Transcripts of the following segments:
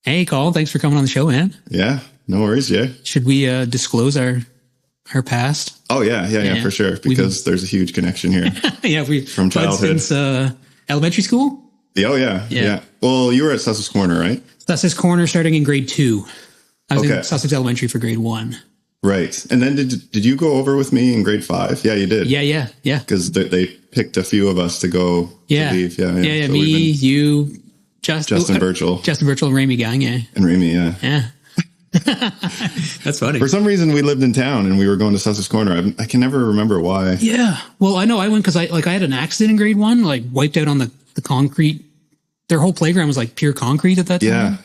Hey, Colin, thanks for coming on the show, man. Yeah, no worries. Yeah. Should we disclose our past? Oh yeah, for sure. Because there's a huge connection here. Yeah, we from childhood since elementary school. Oh yeah. Well, you were at Sussex Corner, right? Sussex Corner, starting in grade 2. I was in Sussex Elementary for grade 1. Right, and then did you go over with me in grade 5? Yeah, you did. Yeah. Because they picked a few of us to go. Yeah. To leave. Yeah. So me, you, Justin Birchall, and Ramy Gang. Yeah. And Ramy. Yeah. That's funny. For some reason, we lived in town and we were going to Sussex Corner. I can never remember why. Yeah. Well, I know I went because I had an accident in grade 1, like wiped out on the concrete. Their whole playground was like pure concrete at that time. Yeah.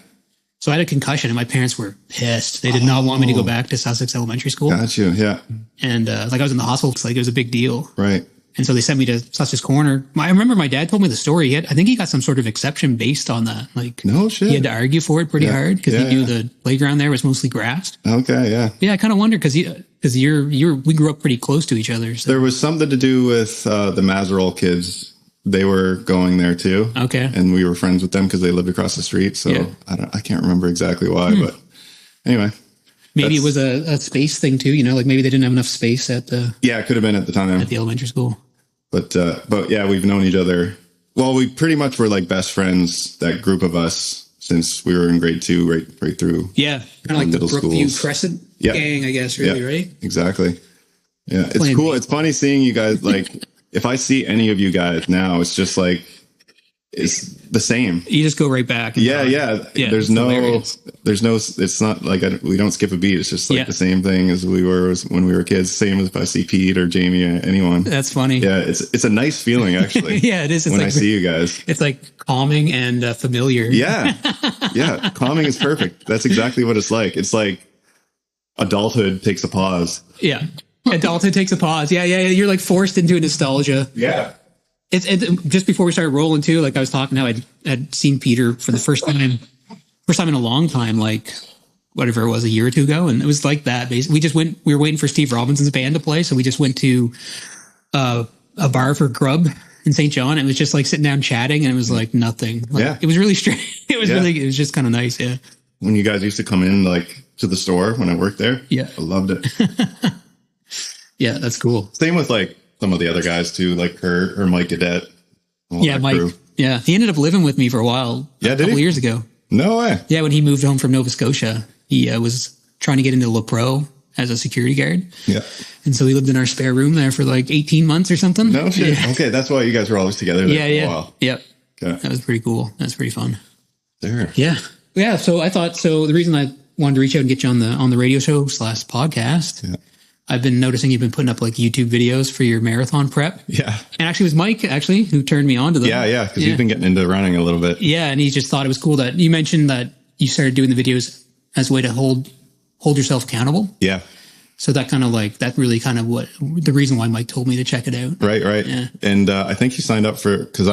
So I had a concussion and my parents were pissed. They did not want me to go back to Sussex Elementary School. Got you. Yeah. And I was in the hospital. It's like it was a big deal. Right. And so they sent me to Sussex Corner. I remember my dad told me the story. I think he got some sort of exception based on that. Like, no shit. He had to argue for it pretty hard because he knew the playground there was mostly grass. Okay, yeah. Yeah, I kind of wondered because we grew up pretty close to each other. So. There was something to do with the Mazerol kids. They were going there too. Okay. And we were friends with them because they lived across the street. So I can't remember exactly why, but anyway. Maybe it was a space thing too, like maybe they didn't have enough space at the... Yeah, it could have been at the time. At the elementary school. But yeah, we've known each other. Well, we pretty much were like best friends, that group of us, since we were in grade 2, right through. Yeah. Kind of like middle the Brookview schools. Crescent gang, I guess, really, right? Exactly. Yeah, it's cool. It's funny seeing you guys, like, if I see any of you guys now, it's just like, it's the same. You just go right back. Yeah. There's no, it's not like we don't skip a beat. It's just like the same thing as we were when we were kids. Same as if I see Pete or Jamie or anyone. That's funny. Yeah, it's a nice feeling actually. Yeah, it is. It's when like, I see you guys. It's like calming and familiar. Yeah. Calming is perfect. That's exactly what it's like. It's like adulthood takes a pause. Yeah. Adulthood takes a pause. Yeah. You're like forced into a nostalgia. Yeah. It's just before we started rolling too, like I was talking how I'd seen Peter for the first time in a long time, like whatever it was, a year or two ago. And it was like that. Basically, we were waiting for Steve Robinson's band to play. So we just went to a bar for grub in St. John. It was just like sitting down chatting and it was like nothing. Like, It was really strange. It was just kind of nice. Yeah. When you guys used to come in like to the store when I worked there. Yeah. I loved it. Yeah, that's cool. Same with like some of the other guys too, like Kurt or Mike Cadet. Yeah, Mike. Crew. Yeah, he ended up living with me for a while. Yeah, a couple years ago. No way. Yeah, when he moved home from Nova Scotia, he was trying to get into La Pro as a security guard. Yeah. And so he lived in our spare room there for like 18 months or something. No shit. Yeah. Okay, that's why you guys were always together there for a while. Yep. Okay. That was pretty cool. That's pretty fun. There. Yeah. Yeah, so the reason I wanted to reach out and get you on the radio show / podcast. Yeah. I've been noticing you've been putting up like YouTube videos for your marathon prep. Yeah. And actually it was Mike who turned me on to them. Yeah. Because you've been getting into running a little bit. Yeah. And he just thought it was cool that you mentioned that you started doing the videos as a way to hold yourself accountable. Yeah. So that kind of like, that really kind of what the reason why Mike told me to check it out. Right. Yeah. And I think you signed up because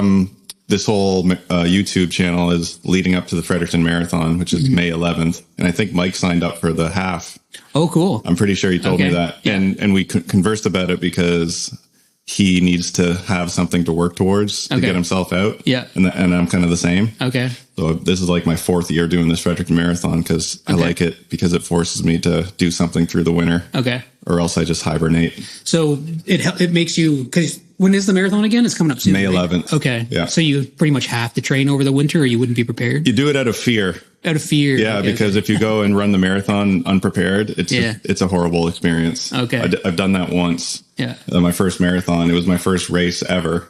this whole YouTube channel is leading up to the Fredericton Marathon, which is May 11th. And I think Mike signed up for the half. Oh, cool. I'm pretty sure he told me that. Yeah. And we conversed about it because he needs to have something to work towards to get himself out. Yeah. And I'm kind of the same. Okay. So this is like my 4th year doing this Fredericton Marathon because I like it because it forces me to do something through the winter. Okay. Or else I just hibernate. So it makes you, because when is the marathon again? It's coming up soon. May 11th. Right? Okay. Yeah. So you pretty much have to train over the winter or you wouldn't be prepared? You do it out of fear. Out of fear. Yeah, because if you go and run the marathon unprepared, it's a horrible experience. Okay. I've done that once. Yeah. My first marathon, it was my first race ever.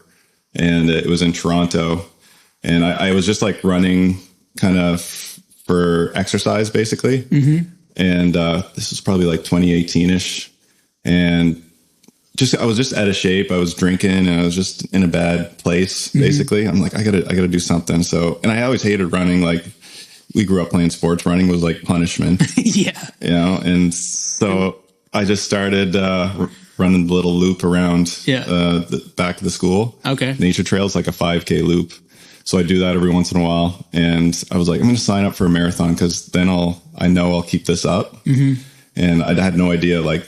And it was in Toronto. And I was just like running kind of for exercise, basically. Mm-hmm. And this was probably like 2018-ish. And I was just out of shape. I was drinking and I was just in a bad place, basically. I'm like, I gotta do something. So, and I always hated running. Like, we grew up playing sports. Running was like punishment. Yeah. And so I just started running the little loop around the back of the school. Okay. Nature Trail's like a 5K loop. So I do that every once in a while. And I was like, I'm going to sign up for a marathon because then I know I'll keep this up. Mm-hmm. And I had no idea like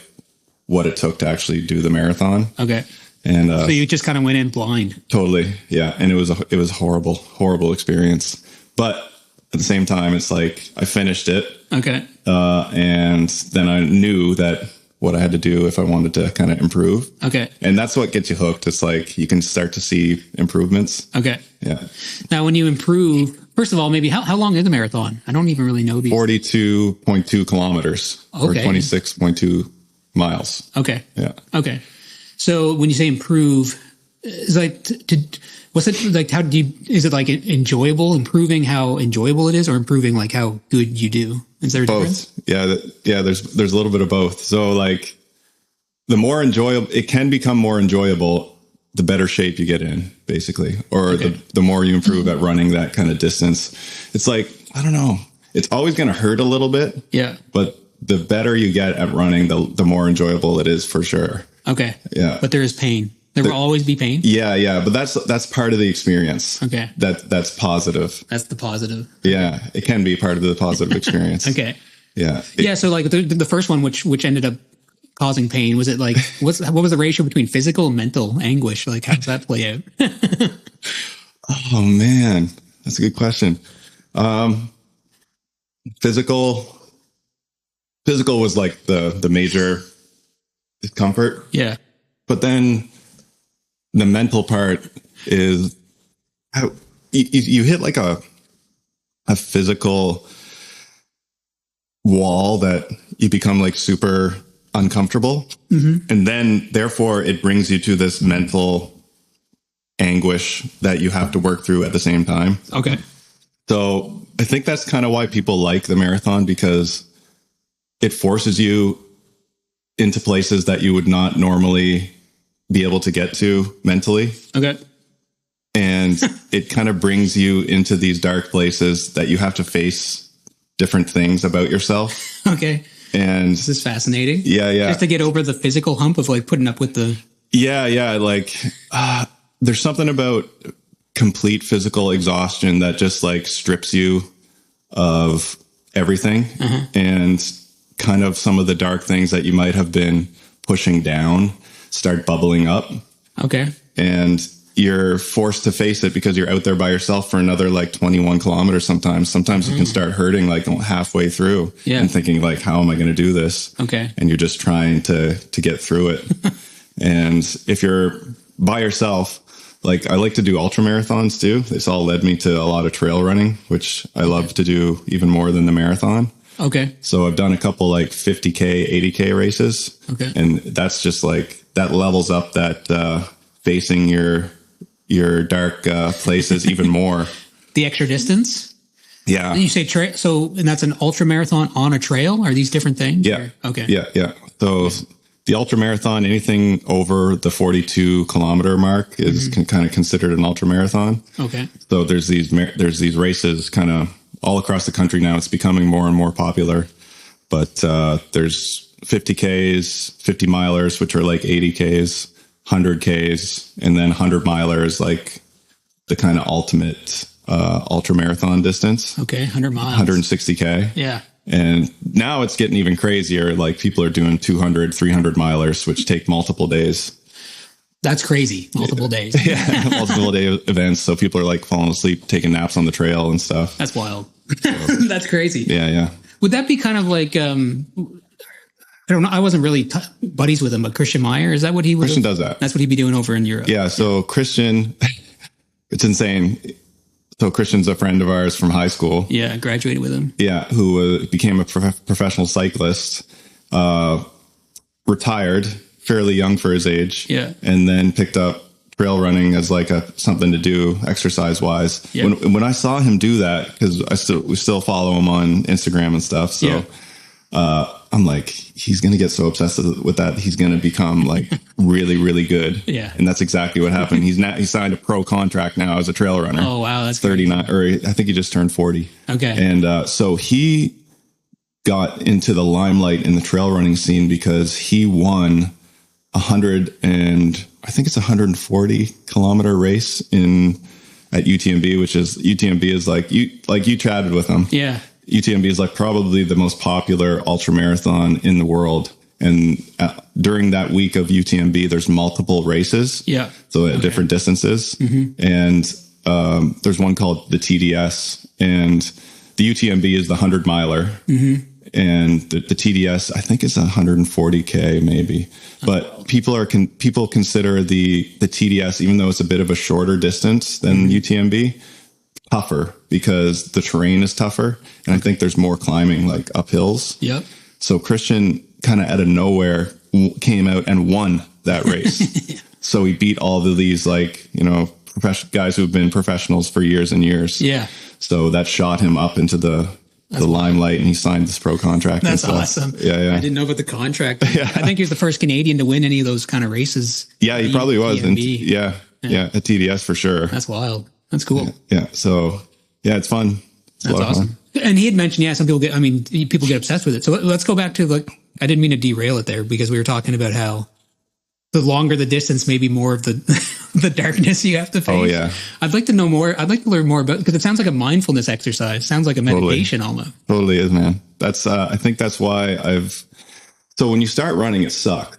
what it took to actually do the marathon. Okay. And so you just kind of went in blind. Totally. Yeah. And it was a horrible experience. But at the same time, it's like I finished it. Okay. And then I knew that what I had to do if I wanted to kind of improve. Okay. And that's what gets you hooked. It's like you can start to see improvements. Okay. Yeah. Now, when you improve, first of all, maybe how long is a marathon? I don't even really know these. 42.2 kilometers or 26.2 miles. Okay. Yeah. Okay. So when you say improve, is like what's it like? How do you? Is it like enjoyable? Improving how enjoyable it is, or improving like how good you do? Is there a difference? Yeah. There's a little bit of both. So like the more enjoyable, it can become more enjoyable, the better shape you get in, basically, or the more you improve at running that kind of distance. It's like, I don't know. It's always going to hurt a little bit. Yeah. But the better you get at running, the more enjoyable it is for sure. Okay. Yeah. But there is pain. There will always be pain. Yeah. But that's part of the experience. Okay. That's positive. That's the positive. Yeah. It can be part of the positive experience. Okay. Yeah. So like the first one, which ended up causing pain, was it like, what was the ratio between physical and mental anguish? Like, how does that play out? Oh man, that's a good question. Physical was like the major discomfort. Yeah. But then the mental part is how you hit like a physical wall that you become like super uncomfortable. Mm-hmm. And then therefore it brings you to this mental anguish that you have to work through at the same time. Okay. So I think that's kind of why people like the marathon, because it forces you into places that you would not normally be able to get to mentally. Okay. And it kind of brings you into these dark places that you have to face different things about yourself. Okay. And this is fascinating. Yeah. Just to get over the physical hump of like putting up with the. Yeah. Like, there's something about complete physical exhaustion that just like strips you of everything. Uh-huh. And kind of some of the dark things that you might have been pushing down start bubbling up. Okay. And you're forced to face it because you're out there by yourself for another like 21 kilometers. Sometimes you can start hurting like halfway through and thinking like, how am I going to do this? Okay. And you're just trying to get through it. And if you're by yourself, like I like to do ultra marathons too. This all led me to a lot of trail running, which I love to do even more than the marathon. Okay. So I've done a couple like 50K, 80K races. Okay. And that's just like, that levels up that facing your dark places even more. The extra distance? Yeah. And you say and that's an ultra marathon on a trail? Are these different things? Yeah. Or? Okay. Yeah. So the ultra marathon, anything over the 42 kilometer mark is kind of considered an ultra marathon. Okay. So there's these races kind of all across the country now. It's becoming more and more popular, but there's 50Ks, 50 milers, which are like 80Ks, 100Ks, and then 100 milers, like the kind of ultimate ultra marathon distance. Okay, 100 miles. 160K. Yeah. And now it's getting even crazier. Like people are doing 200, 300 milers, which take multiple days. That's crazy. Multiple days. Yeah, multiple day events. So people are like falling asleep, taking naps on the trail and stuff. That's wild. That's crazy. Yeah. Would that be kind of like, I don't know. I wasn't really buddies with him, but Christian Meyer, is that what he would? Christian does that. That's what he'd be doing over in Europe. Yeah. So Christian, it's insane. So Christian's a friend of ours from high school. Yeah. I graduated with him. Yeah. Who became a professional cyclist, retired fairly young for his age. Yeah. And then picked up trail running as like something to do exercise wise. Yeah. When I saw him do that, cause we still follow him on Instagram and stuff. So, I'm like, he's going to get so obsessed with that. He's going to become like really, really good. Yeah. And that's exactly what happened. He signed a pro contract now as a trail runner. Oh, wow. That's 39, or I think he just turned 40. Okay. And, so he got into the limelight in the trail running scene because he won 140 kilometer race at UTMB, UTMB is like you chatted with him. Yeah. UTMB is like probably the most popular ultra marathon in the world. And during that week of UTMB, there's multiple races. Yeah. So at different distances. Mm-hmm. And there's one called the TDS. And the UTMB is the 100 miler. And the TDS, I think, is 140K maybe. But people consider the TDS, even though it's a bit of a shorter distance than UTMB, tougher because the terrain is tougher. And I think there's more climbing, like up hills. Yep. So Christian kind of out of nowhere came out and won that race. So he beat all of these, like, you know, guys who've been professionals for years and years. Yeah. So that shot him up into the limelight, and he signed this pro contract. That's awesome. Yeah. I didn't know about the contract. I think he was the first Canadian to win any of those kind of races. Yeah, he probably was. And yeah, at TDS for sure. That's wild. That's cool. Yeah. So yeah, it's fun. That's awesome. And he had mentioned, some people people get obsessed with it. So let's go back to, like, I didn't mean to derail it there, because we were talking about how the longer the distance, maybe more of the the darkness you have to face. Oh yeah. I'd like to know more. I'd like to learn more about, because it sounds like a mindfulness exercise. Sounds like a meditation almost. Totally is, man. That's I think that's why so when you start running, it sucks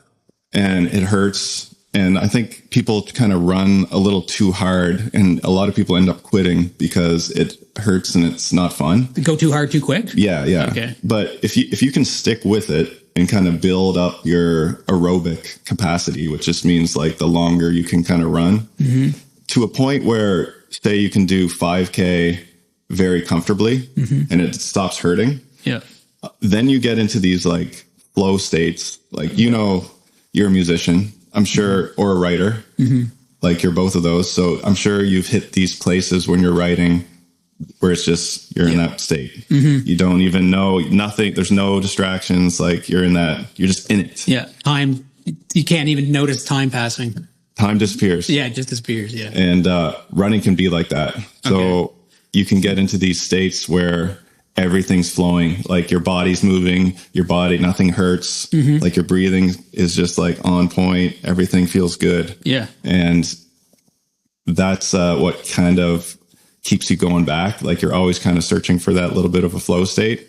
and it hurts. And I think people kind of run a little too hard, and a lot of people end up quitting because it hurts and it's not fun. Go too hard too quick? Yeah. Okay. But if you can stick with it and kind of build up your aerobic capacity, which just means like the longer you can kind of run, to a point where, say, you can do 5K very comfortably and it stops hurting. Yeah. Then you get into these like flow states. Like, you know, you're a musician, I'm sure, or a writer. Like, you're both of those. So I'm sure you've hit these places when you're writing where it's just, you're in that state. You don't even know nothing. There's no distractions. Like, you're just in it. Yeah. Time, you can't even notice time passing. Time disappears. Yeah. It just disappears. Yeah. And running can be like that. So you can get into these states where everything's flowing, like your body's moving, nothing hurts. Like your breathing is just like on point. Everything feels good. Yeah. And that's what kind of keeps you going back. Like, you're always kind of searching for that little bit of a flow state.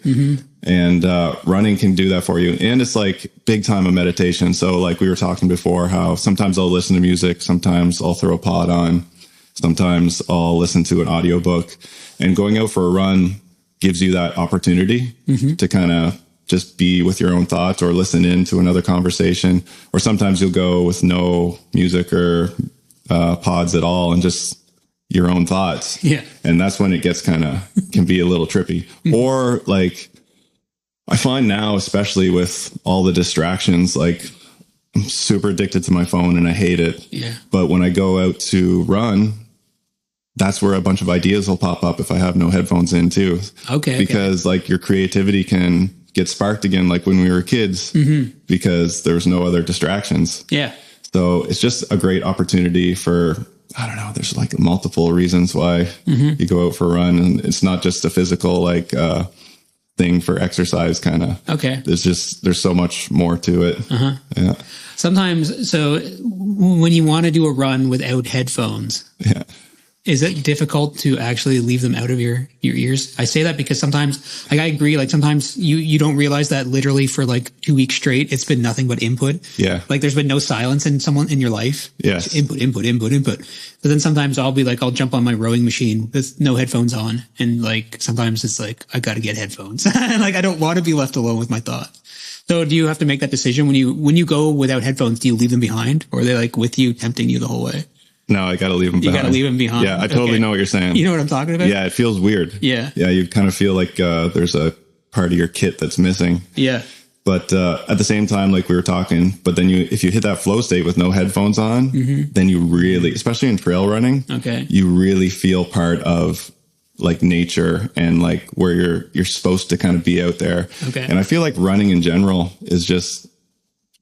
And running can do that for you. And it's like big time of meditation. So like we were talking before, how sometimes I'll listen to music, sometimes I'll throw a pod on, sometimes I'll listen to an audiobook. And going out for a run gives you that opportunity to kind of just be with your own thoughts, or listen in to another conversation. Or sometimes you'll go with no music or pods at all and just your own thoughts. Yeah. And that's when it gets can be a little trippy. Or like, I find now, especially with all the distractions, like, I'm super addicted to my phone and I hate it. Yeah. But when I go out to run, that's where a bunch of ideas will pop up if I have no headphones in too. Okay. Because like, your creativity can get sparked again, like when we were kids, because there's no other distractions. Yeah. So it's just a great opportunity for, I don't know, there's like multiple reasons why you go out for a run, and it's not just a physical like thing for exercise kind of. Okay. There's so much more to it. Yeah. Sometimes, so when you want to do a run without headphones, is it difficult to actually leave them out of your ears? I say that because sometimes, like, I agree, like sometimes you don't realize that literally for like 2 weeks straight, it's been nothing but input. Yeah. Like, there's been no silence in your life. Yes. Input. But then sometimes I'll be like, I'll jump on my rowing machine with no headphones on. And like, sometimes it's like, I got to get headphones. Like, I don't want to be left alone with my thoughts. So do you have to make that decision when you go without headphones? Do you leave them behind, or are they like with you, tempting you the whole way? No, I got to leave them behind. You got to leave them behind. Yeah, I totally know what you're saying. You know what I'm talking about? Yeah, it feels weird. Yeah. Yeah, you kind of feel like there's a part of your kit that's missing. Yeah. But at the same time, like we were talking, but then if you hit that flow state with no headphones on, then you really, especially in trail running, you really feel part of like nature and like where you're supposed to kind of be out there. Okay. And I feel like running in general is just,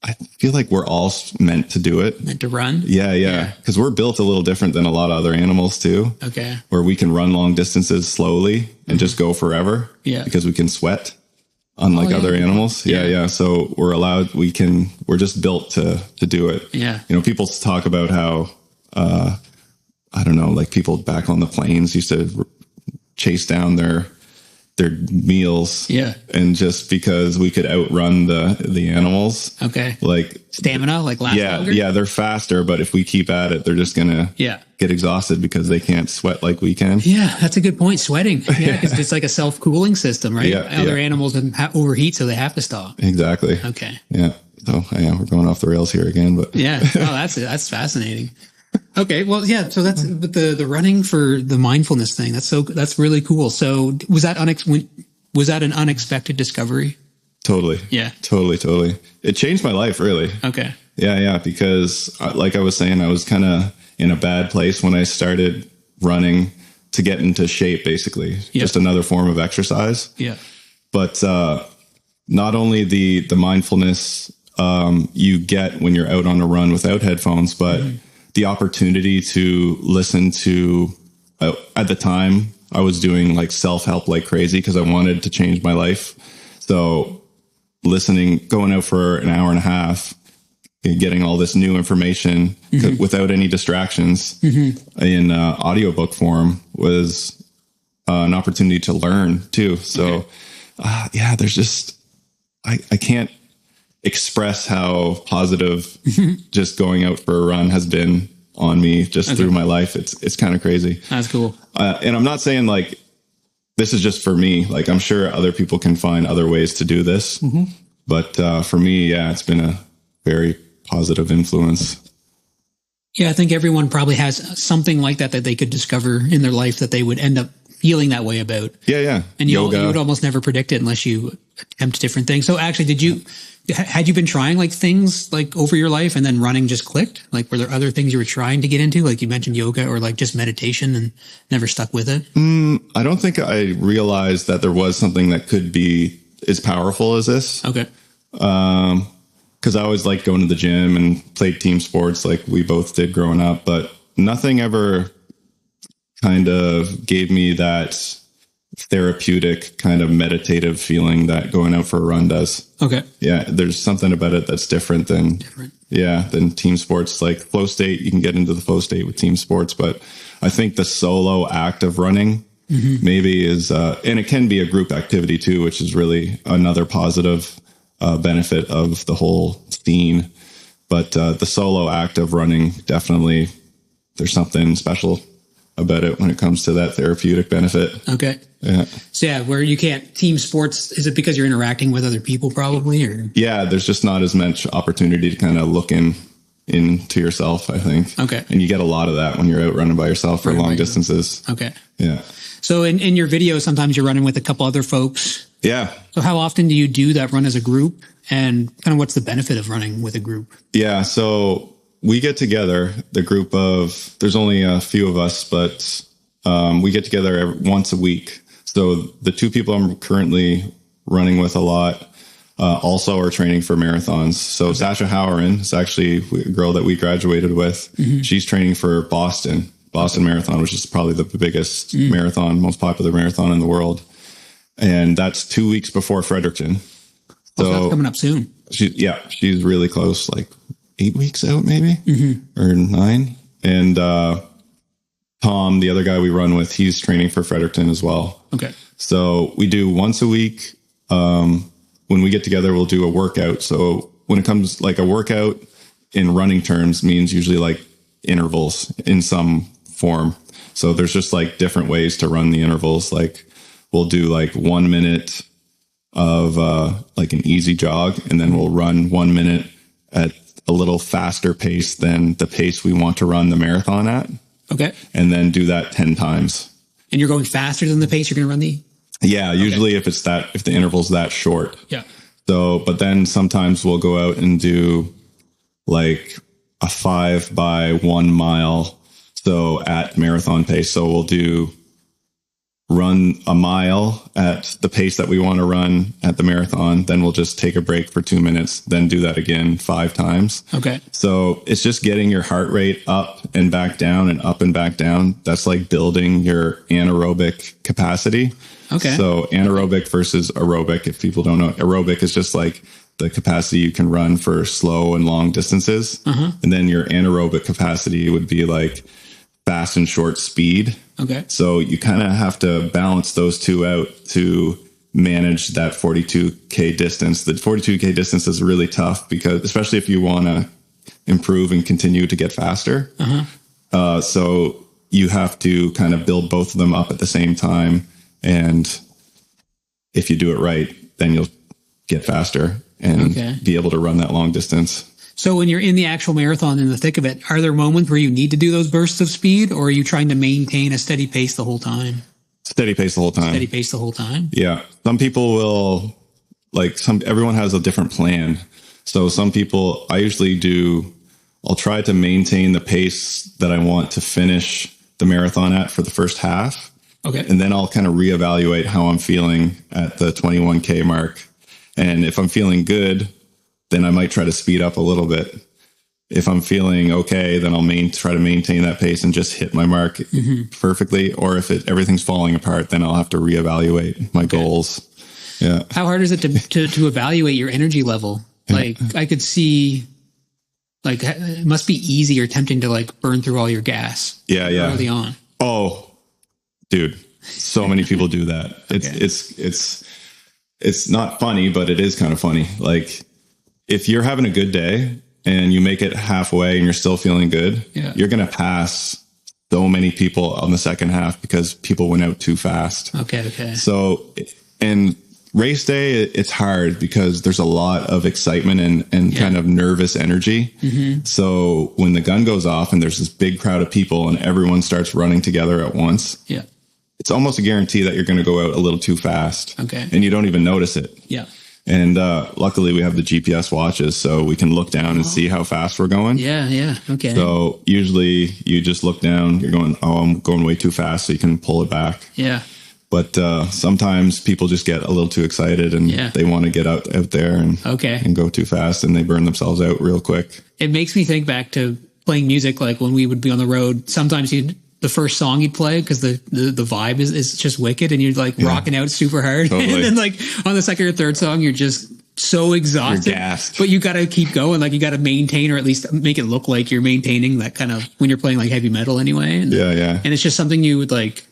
I feel like we're all meant to do it. Meant to run? Yeah. Because we're built a little different than a lot of other animals too. Okay. Where we can run long distances slowly and just go forever. Yeah. Because we can sweat, unlike other animals. Yeah. So we're just built to do it. Yeah. You know, people talk about how, I don't know, like people back on the plains used to chase down their their meals. Yeah. And just because we could outrun the animals. Okay. Like stamina, like last longer? Yeah, they're faster, but if we keep at it, they're just going to get exhausted because they can't sweat like we can. Yeah, that's a good point. Sweating. Yeah, because it's like a self-cooling system, right? Other animals overheat, so they have to stop. Exactly. Okay. Yeah. So we're going off the rails here again, but yeah. Oh, that's fascinating. Okay. Well, yeah. So that's the running for the mindfulness thing. That's really cool. So was that an unexpected discovery? Totally. Yeah. Totally. It changed my life, really. Okay. Yeah. Because like I was saying, I was kind of in a bad place when I started running to get into shape, basically. Yep. Just another form of exercise. Yeah. But not only the mindfulness you get when you're out on a run without headphones, but the opportunity to listen to, at the time I was doing like self-help like crazy because I wanted to change my life. So going out for an hour and a half, getting all this new information without any distractions in audiobook form was an opportunity to learn too. So there's just, I can't express how positive just going out for a run has been on me just through my life. It's kind of crazy. That's cool. And I'm not saying like, this is just for me. Like I'm sure other people can find other ways to do this, but for me, it's been a very positive influence. Yeah. I think everyone probably has something like that they could discover in their life that they would end up feeling that way about. Yeah. And you would almost never predict it unless you attempt different things. So actually, had you been trying like things like over your life and then running just clicked? Like, were there other things you were trying to get into? Like you mentioned yoga or like just meditation and never stuck with it? I don't think I realized that there was something that could be as powerful as this. Okay. Cause I always liked going to the gym and played team sports like we both did growing up, but nothing ever kind of gave me that therapeutic kind of meditative feeling that going out for a run does. Okay. Yeah. There's something about it that's different than team sports. Like flow state, you can get into the flow state with team sports, but I think the solo act of running maybe is, and it can be a group activity too, which is really another positive benefit of the whole scene. But the solo act of running, definitely there's something special about it when it comes to that therapeutic benefit. Okay. Yeah. So where you can't team sports, is it because you're interacting with other people probably, or? Yeah, there's just not as much opportunity to kind of look into yourself, I think. Okay. And you get a lot of that when you're out running by yourself for long distances. Okay. Yeah. So in your videos, sometimes you're running with a couple other folks. Yeah. So how often do you do that run as a group, and kind of what's the benefit of running with a group? Yeah. So we get together, there's only a few of us, but we get together once a week. So the two people I'm currently running with a lot also are training for marathons. So Sasha Howerin is actually a girl that we graduated with. She's training for Boston Marathon, which is probably the biggest marathon, most popular marathon in the world. And that's 2 weeks before Fredericton. So that's coming up soon. She's really close, like 8 weeks out, maybe, or 9. And Tom, the other guy we run with, he's training for Fredericton as well. Okay. So we do once a week. When we get together, we'll do a workout. So when it comes like a workout in running terms means usually like intervals in some form. So there's just like different ways to run the intervals. Like we'll do like 1 minute of like an easy jog, and then we'll run 1 minute at a little faster pace than the pace we want to run the marathon at. Okay. And then do that 10 times. And you're going faster than the pace you're going to run the? Yeah. Usually if the interval's that short. Yeah. So, but then sometimes we'll go out and do like a 5 by 1 mile. So at marathon pace. So we'll run a mile at the pace that we want to run at the marathon. Then we'll just take a break for 2 minutes, then do that again 5 times. Okay. So it's just getting your heart rate up and back down and up and back down. That's like building your anaerobic capacity. Okay. So anaerobic versus aerobic, if people don't know, aerobic is just like the capacity you can run for slow and long distances. And then your anaerobic capacity would be like fast and short speed. Okay. So you kind of have to balance those two out to manage that 42K distance. The 42K distance is really tough because, especially if you want to improve and continue to get faster. So you have to kind of build both of them up at the same time. And if you do it right, then you'll get faster and be able to run that long distance. So when you're in the actual marathon, in the thick of it, are there moments where you need to do those bursts of speed, or are you trying to maintain a steady pace the whole time? Steady pace the whole time. Steady pace the whole time? Yeah. Some people will, everyone has a different plan. So some people, I'll try to maintain the pace that I want to finish the marathon at for the first half. Okay. And then I'll kind of reevaluate how I'm feeling at the 21K mark. And if I'm feeling good, then I might try to speed up a little bit. If I'm feeling okay, then I'll try to maintain that pace and just hit my mark perfectly. Or if everything's falling apart, then I'll have to reevaluate my goals. Yeah. How hard is it to evaluate your energy level? Like, I could see, like, it must be easy or tempting to like burn through all your gas. Yeah. Early on. Oh, dude, so many people do that. It's not funny, but it is kind of funny. Like, if you're having a good day and you make it halfway and you're still feeling good, you're going to pass so many people on the second half because people went out too fast. Okay. So, and race day, it's hard because there's a lot of excitement and kind of nervous energy. So when the gun goes off and there's this big crowd of people and everyone starts running together at once, it's almost a guarantee that you're going to go out a little too fast. Okay. And you don't even notice it. Yeah. And luckily we have the GPS watches so we can look down and see how fast we're going. Yeah. Okay. So usually you just look down, you're going, oh, I'm going way too fast, so you can pull it back. Yeah. But sometimes people just get a little too excited and they want to get out there and go too fast and they burn themselves out real quick. It makes me think back to playing music, like when we would be on the road. Sometimes the first song you'd play because the vibe is just wicked and you're like rocking out super hard. Totally. And then like on the second or third song, you're just so exhausted. You're gassed. But you got to keep going. Like you got to maintain or at least make it look like you're maintaining that kind of when you're playing like heavy metal anyway. And, And it's just something you would like.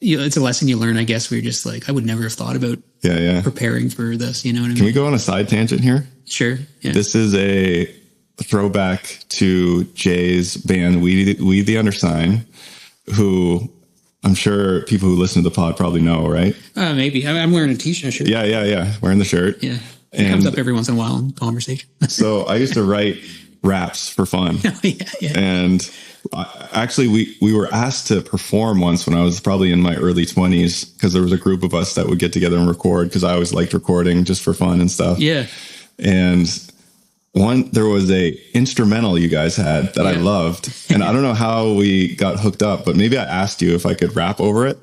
It's a lesson you learn, I guess, where you're just like, I would never have thought about preparing for this. You know what I mean? Can we go on a side tangent here? Sure. Yeah. This is a throwback to Jay's band, We the Undersign, who I'm sure people who listen to the pod probably know, right? Maybe. I'm wearing a t-shirt. Yeah. Wearing the shirt. Yeah. It comes up every once in a while in conversation. So I used to write raps for fun. Yeah. And actually, we were asked to perform once when I was probably in my early 20s because there was a group of us that would get together and record because I always liked recording just for fun and stuff. Yeah. And there was a instrumental you guys had that I loved. And I don't know how we got hooked up, but maybe I asked you if I could rap over it.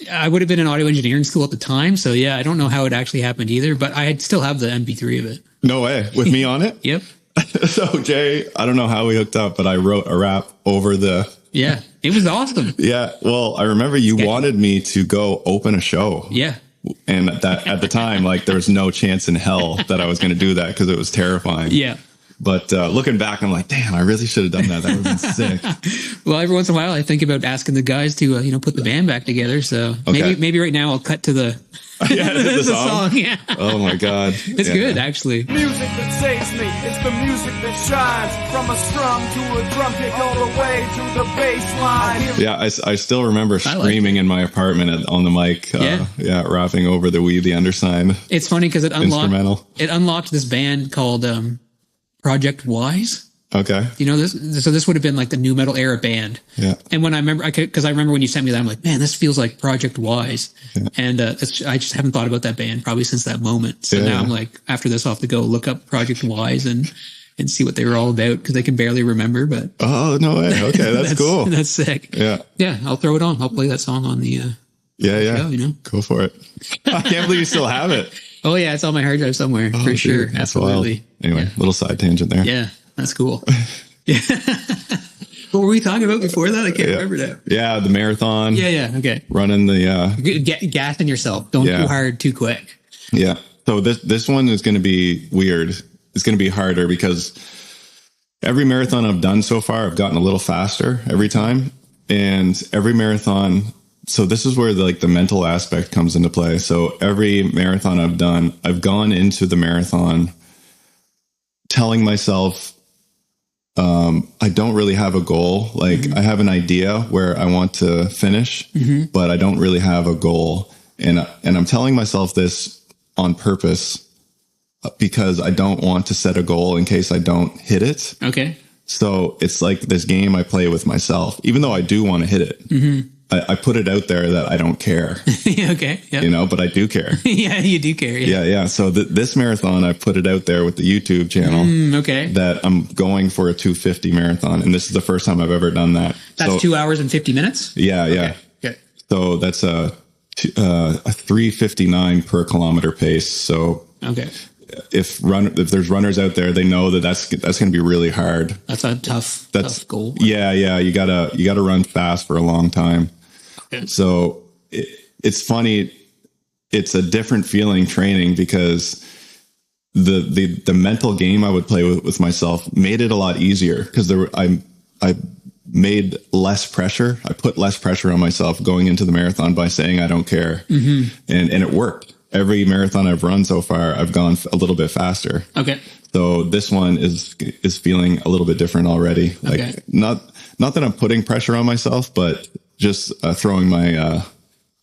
I would have been in audio engineering school at the time. So yeah, I don't know how it actually happened either, but I still have the MP3 of it. No way. With me on it? Yep. So Jay, I don't know how we hooked up, but I wrote a rap over the... Yeah, it was awesome. Yeah. Well, I remember you wanted me to go open a show. Yeah. And at the time, like there was no chance in hell that I was going to do that because it was terrifying. Yeah. But looking back, I'm like, damn, I really should have done that. That would have been sick. Well, every once in a while, I think about asking the guys to, put the band back together. So maybe right now I'll cut to the the song. Yeah. Oh my God. It's good, actually. Music that saves me, it's the music that shines from a strum to a drum kick all the way to the bass line. Yeah, I still remember screaming in my apartment on the mic. Rapping over the We the Undersign. It's funny because it unlocked this band called Project Wise. Okay. You know this? So this would have been like the new metal era band. Yeah. And when I remember when you sent me that, I'm like, man, this feels like Project Wise. Yeah. And I just haven't thought about that band probably since that moment. So now I'm like, after this, I'll have to go look up Project Wise and see what they were all about because I can barely remember. But oh no way! Okay, that's cool. That's sick. Yeah. Yeah, I'll throw it on. I'll play that song on the. Show, Go for it. I can't believe you still have it. Oh yeah, it's on my hard drive somewhere for sure. Dude, absolutely. Wild. Anyway, little side tangent there. Yeah. That's cool. Yeah. What were we talking about before that? I can't remember now. Yeah, the marathon. Yeah. Okay. Running the gassing yourself. Don't too hard, too quick. Yeah. So this one is going to be weird. It's going to be harder because every marathon I've done so far, I've gotten a little faster every time. And every marathon, so this is where the mental aspect comes into play. So every marathon I've done, I've gone into the marathon telling myself, I don't really have a goal. Like I have an idea where I want to finish, but I don't really have a goal. And I'm telling myself this on purpose because I don't want to set a goal in case I don't hit it. Okay. So it's like this game I play with myself, even though I do want to hit it. I put it out there that I don't care. Okay. Yep. But I do care. Yeah, you do care. Yeah. So this marathon, I put it out there with the YouTube channel. Okay. That I'm going for a 250 marathon. And this is the first time I've ever done that. That's 2 hours and 50 minutes? Yeah. Okay. So that's a 3:59 per kilometer pace. So okay. If there's runners out there, they know that's going to be really hard. That's a tough goal. Yeah. You gotta run fast for a long time. Okay. So it's funny. It's a different feeling training because the mental game I would play with myself made it a lot easier because I made less pressure. I put less pressure on myself going into the marathon by saying I don't care, and it worked. Every marathon I've run so far, I've gone a little bit faster. Okay. So this one is feeling a little bit different already. Like not that I'm putting pressure on myself, but just throwing my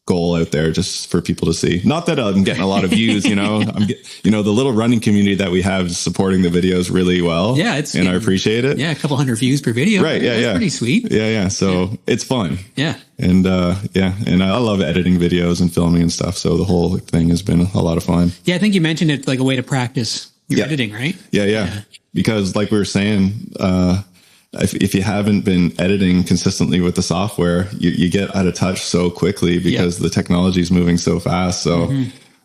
goal out there just for people to see. Not that I'm getting a lot of views, the little running community that we have is supporting the videos really well. Yeah. I appreciate it. Yeah. A couple hundred views per video. Right. Yeah. That's pretty sweet. Yeah. So it's fun. Yeah. And and I love editing videos and filming and stuff. So the whole thing has been a lot of fun. Yeah. I think you mentioned it like a way to practice your editing, right? Yeah. Because like we were saying, if you haven't been editing consistently with the software, you get out of touch so quickly because the technology is moving so fast. So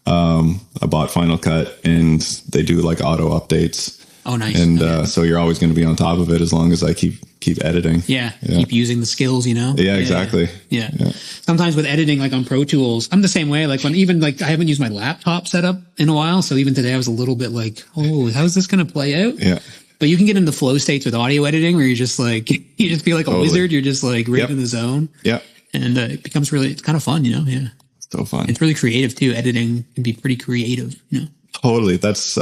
I bought Final Cut and they do like auto updates. Oh, nice. And so you're always going to be on top of it as long as I keep editing. Yeah. Keep using the skills, Yeah, exactly. Yeah. Sometimes with editing, like on Pro Tools, I'm the same way. Like I haven't used my laptop setup in a while. So even today I was a little bit like, oh, how's this going to play out? Yeah. But you can get into flow states with audio editing where you're just like, you just feel like a wizard. You're just like right in the zone. Yeah. And it becomes it's kind of fun, Yeah. So fun. It's really creative too. Editing can be pretty creative, Totally. That's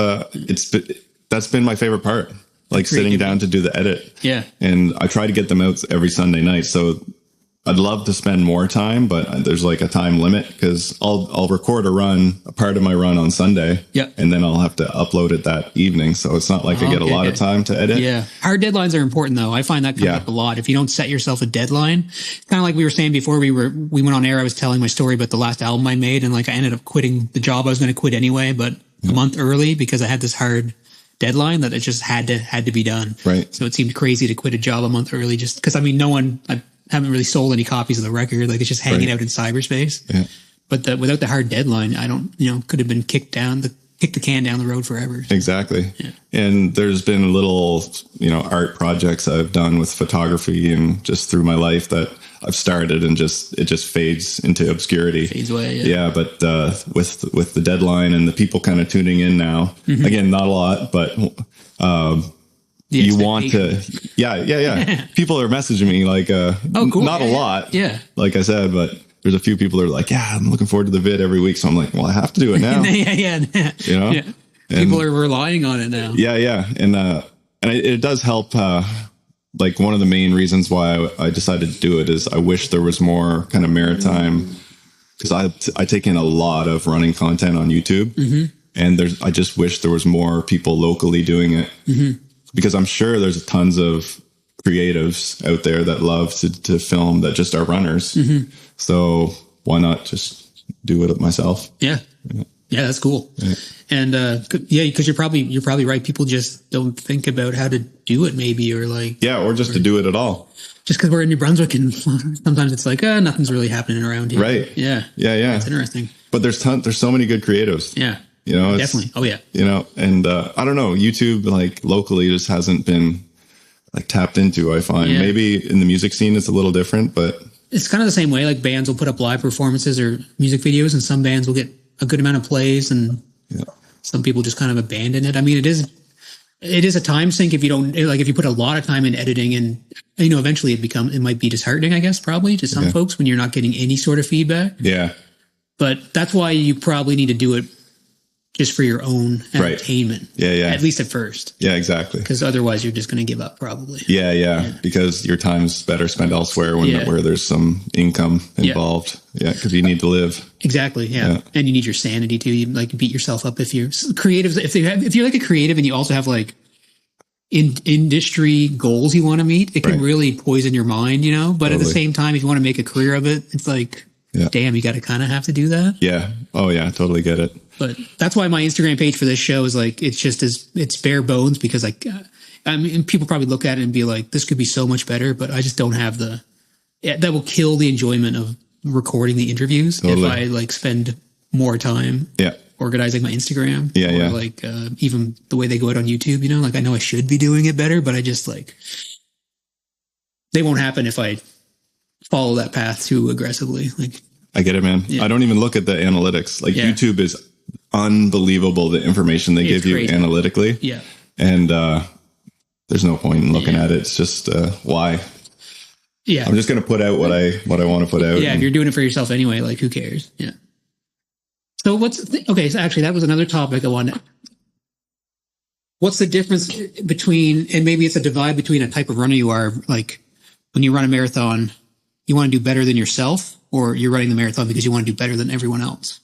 been my favorite part. Like sitting down to do the edit. Yeah. And I try to get them out every Sunday night. So I'd love to spend more time, but there's like a time limit because I'll record a part of my run on Sunday. Yeah. And then I'll have to upload it that evening. So it's not like I get a lot of time to edit. Yeah. Hard deadlines are important though. I find that comes up a lot. If you don't set yourself a deadline, kind of like we were saying before we went on air, I was telling my story about the last album I made. And like I ended up quitting the job I was going to quit anyway, but a month early because I had this hard deadline that it just had to be done. Right. So it seemed crazy to quit a job a month early just because I haven't really sold any copies of the record. Like it's just hanging out in cyberspace. Yeah. But without the hard deadline, I don't, could have been kicked the can down the road forever. Exactly. Yeah. And there's been little, art projects I've done with photography and just through my life that I've started and it just fades into obscurity. Fades away. Yeah. But with the deadline and the people kind of tuning in now, again, not a lot, but you want to, people are messaging me like, cool. Not a lot. Yeah. Like I said, but there's a few people that are like, I'm looking forward to the vid every week. So I'm like, well, I have to do it now. Yeah. People are relying on it now. Yeah. And it does help. Like one of the main reasons why I decided to do it is I wish there was more kind of maritime because I take in a lot of running content on YouTube and I just wish there was more people locally doing it. Because I'm sure there's tons of creatives out there that love to film that just are runners. So why not just do it myself? Yeah. Yeah, that's cool. Yeah. And because you're probably right. People just don't think about how to do it, maybe, or like or to do it at all. Just because we're in New Brunswick, and sometimes it's like nothing's really happening around here. Right. Yeah. It's interesting. But there's so many good creatives. Yeah. Definitely. Oh yeah. And I don't know, YouTube like locally just hasn't been like tapped into. I find maybe in the music scene it's a little different, but it's kind of the same way. Like bands will put up live performances or music videos, and some bands will get a good amount of plays, and some people just kind of abandon it. I mean, it is it is a time sink if you don't, like, if you put a lot of time in editing, and, you know, eventually it might be disheartening, I guess, probably to some folks when you're not getting any sort of feedback. Yeah. But that's why you probably need to do it just for your own entertainment. Yeah. Yeah. At least at first. Yeah, exactly. Because otherwise you're just going to give up probably. Yeah. Because your time's better spent elsewhere where there's some income involved. Yeah. Because you need to live. Exactly. Yeah. And you need your sanity too. You like beat yourself up if you're creative. If you're like a creative and you also have like industry goals you want to meet, it can really poison your mind, you know, but at the same time, if you want to make a career of it, it's like, damn, you got to kind of have to do that. Yeah. Oh yeah. Totally get it. But that's why my Instagram page for this show is like, it's bare bones, because like, I mean, people probably look at it and be like, this could be so much better, but I just don't have that will kill the enjoyment of recording the interviews if I like spend more time organizing my Instagram. Or like, even the way they go out on YouTube, you know, like I know I should be doing it better, but I just like, they won't happen if I follow that path too aggressively. Like, I get it, man. I don't even look at the analytics. Like YouTube is unbelievable, the information they give you analytically. Yeah. And there's no point in looking at it. It's just why. Yeah. I'm just going to put out what I want to put out. Yeah, if you're doing it for yourself anyway, like who cares? Yeah. So okay, so actually that was another topic I wanted. What's the difference between, and maybe it's a divide between a type of runner you are, like when you run a marathon, you want to do better than yourself, or you're running the marathon because you want to do better than everyone else?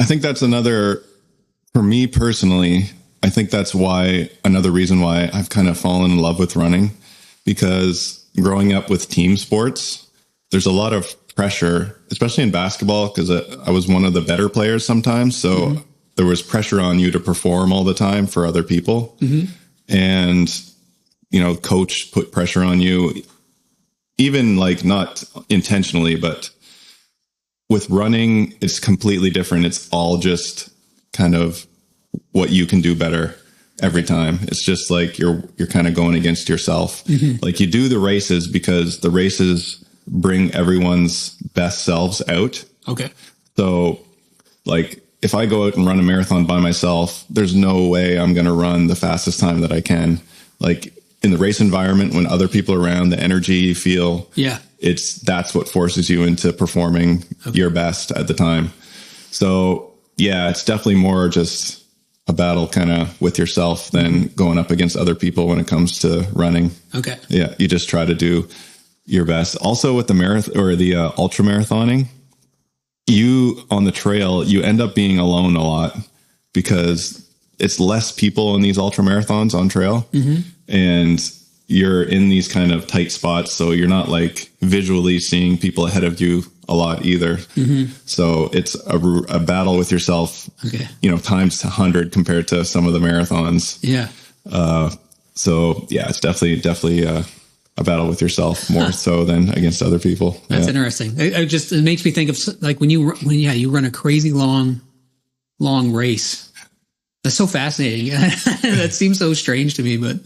I think that's for me personally, I think that's another reason why I've kind of fallen in love with running, because growing up with team sports, there's a lot of pressure, especially in basketball, because I was one of the better players sometimes. So there was pressure on you to perform all the time for other people. And, you know, coach put pressure on you, even like not intentionally, but with running, it's completely different. It's all just kind of what you can do better every time. It's just like you're kind of going against yourself. Like you do the races because the races bring everyone's best selves out. Okay. So like if I go out and run a marathon by myself, there's no way I'm going to run the fastest time that I can. Like in the race environment, when other people are around, the energy you feel, that's what forces you into performing your best at the time. So yeah, it's definitely more just a battle kind of with yourself than going up against other people when it comes to running. Okay. Yeah. You just try to do your best. Also with the marathon or the ultra marathoning, you on the trail, you end up being alone a lot because it's less people in these ultra marathons on trail. And you're in these kind of tight spots. So you're not like visually seeing people ahead of you a lot either. So it's a battle with yourself, you know, times 100 compared to some of the marathons. Yeah. So yeah, it's definitely a battle with yourself more so than against other people. That's interesting. It makes me think of like when you run a crazy long race. That's so fascinating. That seems so strange to me, but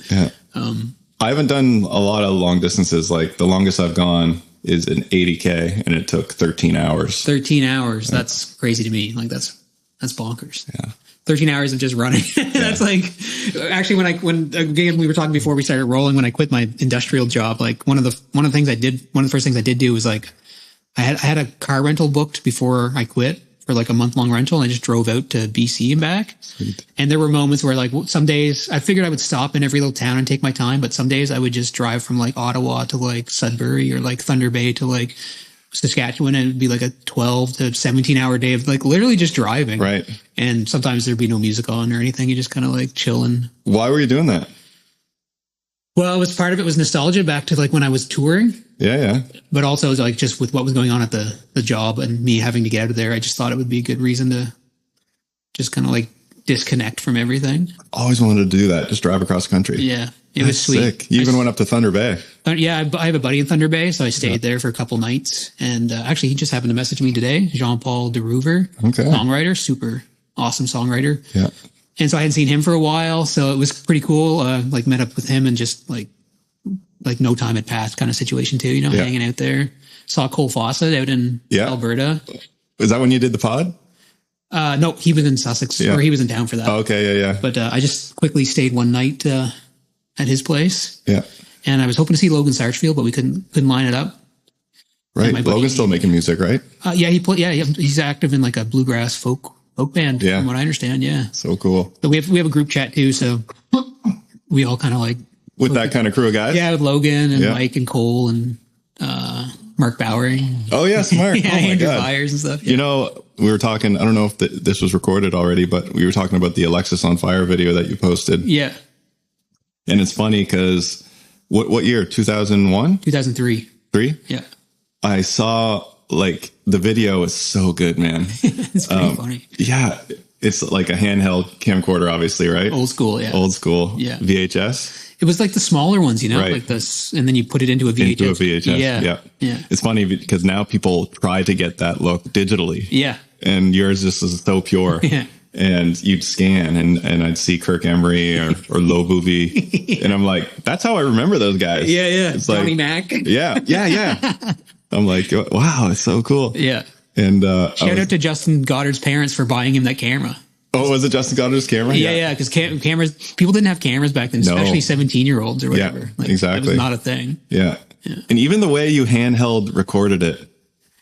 I haven't done a lot of long distances. Like the longest I've gone is an 80K and it took 13 hours. 13 hours. Yeah. That's crazy to me. Like that's bonkers. Yeah. 13 hours of just running. That's like, actually when again, we were talking before we started rolling, when I quit my industrial job, like one of the first things I did do was like, I had a car rental booked before I quit for like a month-long rental. And I just drove out to BC and back. Sweet. And there were moments where like some days I figured I would stop in every little town and take my time. But some days I would just drive from like Ottawa to like Sudbury or like Thunder Bay to like Saskatchewan, and it'd be like a 12 to 17 hour day of like literally just driving. Right. And sometimes there'd be no music on or anything. You just kind of like chilling. Why were you doing that? Well, it was part of it was nostalgia back to like when I was touring. Yeah. But also like just with what was going on at the job and me having to get out of there, I just thought it would be a good reason to just kind of like disconnect from everything. Always wanted to do that. Just drive across the country. Yeah. It was sweet. Sick. You even went up to Thunder Bay. Yeah. I have a buddy in Thunder Bay. So I stayed there for a couple nights. And actually he just happened to message me today. Jean-Paul Derouver, songwriter, super awesome songwriter. Yeah. And so I hadn't seen him for a while. So it was pretty cool. Like met up with him and just like no time had passed kind of situation too, you know, hanging out there. Saw Cole Fawcett out in Alberta. Is that when you did the pod? No, he was in Sussex, or he was in town for that. Oh, okay, yeah. But I just quickly stayed one night at his place. Yeah. And I was hoping to see Logan Sarchfield, but we couldn't line it up. Right. Logan's still making music, right? Yeah, he's active in like a bluegrass folk band, from what I understand. Yeah. So cool. So we have a group chat too, so we all kind of like with that kind of crew of guys. Yeah, with Logan and Mike and Cole and Mark Bowery. Oh yes, Mark. Yeah, oh my Andrew God. Byers and stuff. Yeah. You know, we were talking. I don't know if this was recorded already, but we were talking about the Alexis on Fire video that you posted. Yeah. And it's funny because what year? 2001? 2003. 3? Yeah. I saw like the video is so good, man. It's pretty funny. Yeah. It's like a handheld camcorder, obviously, right? Old school, yeah. Old school. Yeah. VHS. It was like the smaller ones, you know, Right. like this, and then you put it into a VHS. Into a VHS. Yeah. Yeah. It's funny because now people try to get that look digitally. Yeah. And yours just is so pure. Yeah. And you'd scan and I'd see Kirk Emery or Low Boovie. And I'm like, that's how I remember those guys. Yeah. Yeah. It's Johnny like, Mac. Yeah. I'm like, wow, it's so cool. Yeah. And Shout out to Justin Goddard's parents for buying him that camera. Oh, was it Justin Goddard's camera? Yeah. Because cameras, people didn't have cameras back then, especially 17-year-olds or whatever. Yeah, exactly. It was not a thing. Yeah. And even the way you handheld recorded it.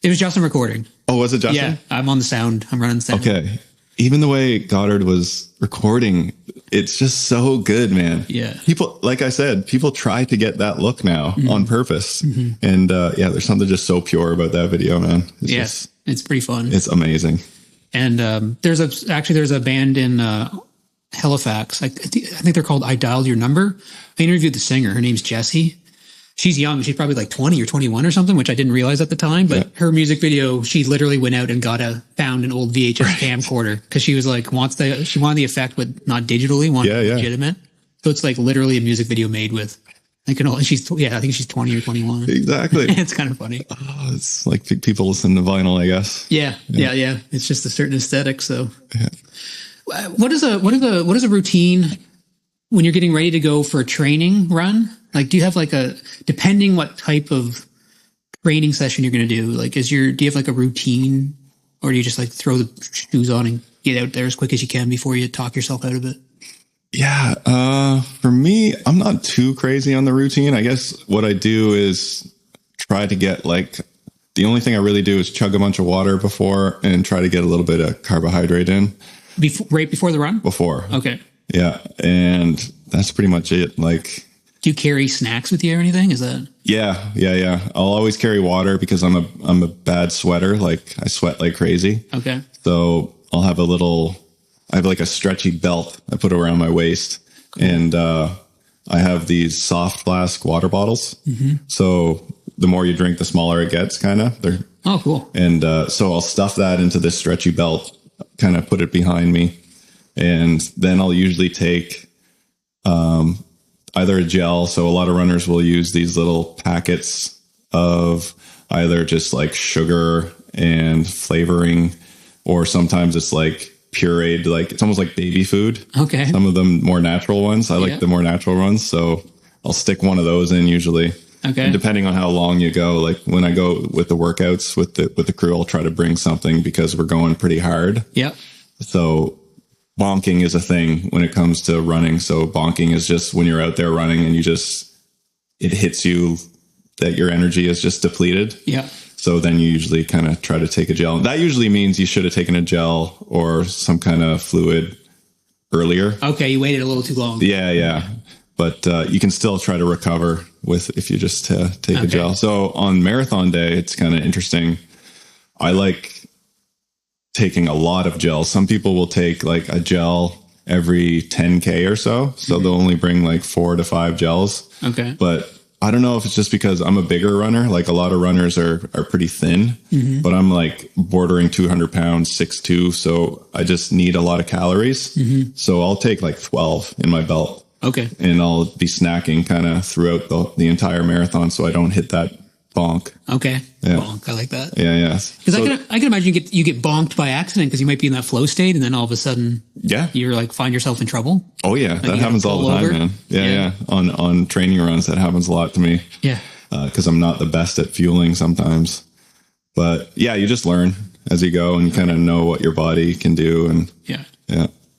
It was Justin recording. Oh, was it Justin? Yeah. I'm on the sound. I'm running the sound. Okay. Even the way Goddard was recording, it's just so good, man. Yeah. People, like I said, people try to get that look now on purpose. And there's something just so pure about that video, man. Yes. It's pretty fun. It's amazing. And there's a band in Halifax. I think they're called I Dialed Your Number. I interviewed the singer. Her name's Jessie. She's young. She's probably like 20 or 21 or something, which I didn't realize at the time. But her music video, she literally went out and found an old VHS camcorder because she was like, she wanted the effect, but not digitally, legitimate. So it's like literally a music video made with like I think she's 20 or 21. Exactly. It's kind of funny. Oh, it's like people listen to vinyl, I guess. Yeah. It's just a certain aesthetic. So what is a routine when you're getting ready to go for a training run? Like, do you have like depending what type of training session you're going to do, like, do you have like a routine, or do you just like throw the shoes on and get out there as quick as you can before you talk yourself out of it? Yeah. For me, I'm not too crazy on the routine. I guess what I do is try to get the only thing I really do is chug a bunch of water before and try to get a little bit of carbohydrate in. Right before the run? Before. Okay. Yeah. And that's pretty much it. Do you carry snacks with you or anything? Is that? Yeah. I'll always carry water because I'm a bad sweater. Like I sweat like crazy. Okay. So I'll have I have like a stretchy belt I put around my waist, and I have these soft flask water bottles. Mm-hmm. So the more you drink, the smaller it gets, kind of. Oh, cool. And so I'll stuff that into this stretchy belt, kind of put it behind me, and then I'll usually take either a gel. So a lot of runners will use these little packets of either just like sugar and flavoring, or sometimes it's like pureed, like it's almost like baby food. Okay. Some of them more natural ones. I like the more natural ones. So I'll stick one of those in usually. Okay. And depending on how long you go, like when I go with the workouts with the crew, I'll try to bring something because we're going pretty hard. Yep. So bonking is a thing when it comes to running. So bonking is just when you're out there running and it hits you that your energy is just depleted. Yeah. So then you usually kind of try to take a gel. That usually means you should have taken a gel or some kind of fluid earlier. Okay. You waited a little too long. Yeah. But you can still try to recover if you just take a gel. So on marathon day, it's kind of interesting. I like taking a lot of gels. Some people will take like a gel every 10K or so. So they'll only bring like 4 to 5 gels. Okay. But I don't know if it's just because I'm a bigger runner. Like a lot of runners are pretty thin, but I'm like bordering 200 pounds, 6'2". So I just need a lot of calories. So I'll take like 12 in my belt. Okay. And I'll be snacking kind of throughout the entire marathon, so I don't hit that bonk. Okay. Yeah. Bonk. I like that. Yeah. Because I can imagine you get bonked by accident because you might be in that flow state, and then all of a sudden, you're like find yourself in trouble. Oh yeah, like that happens all the time, man. Yeah. On training runs, that happens a lot to me. Yeah. Because I'm not the best at fueling sometimes, but yeah, you just learn. as you go, and kind of know what your body can do, and yeah,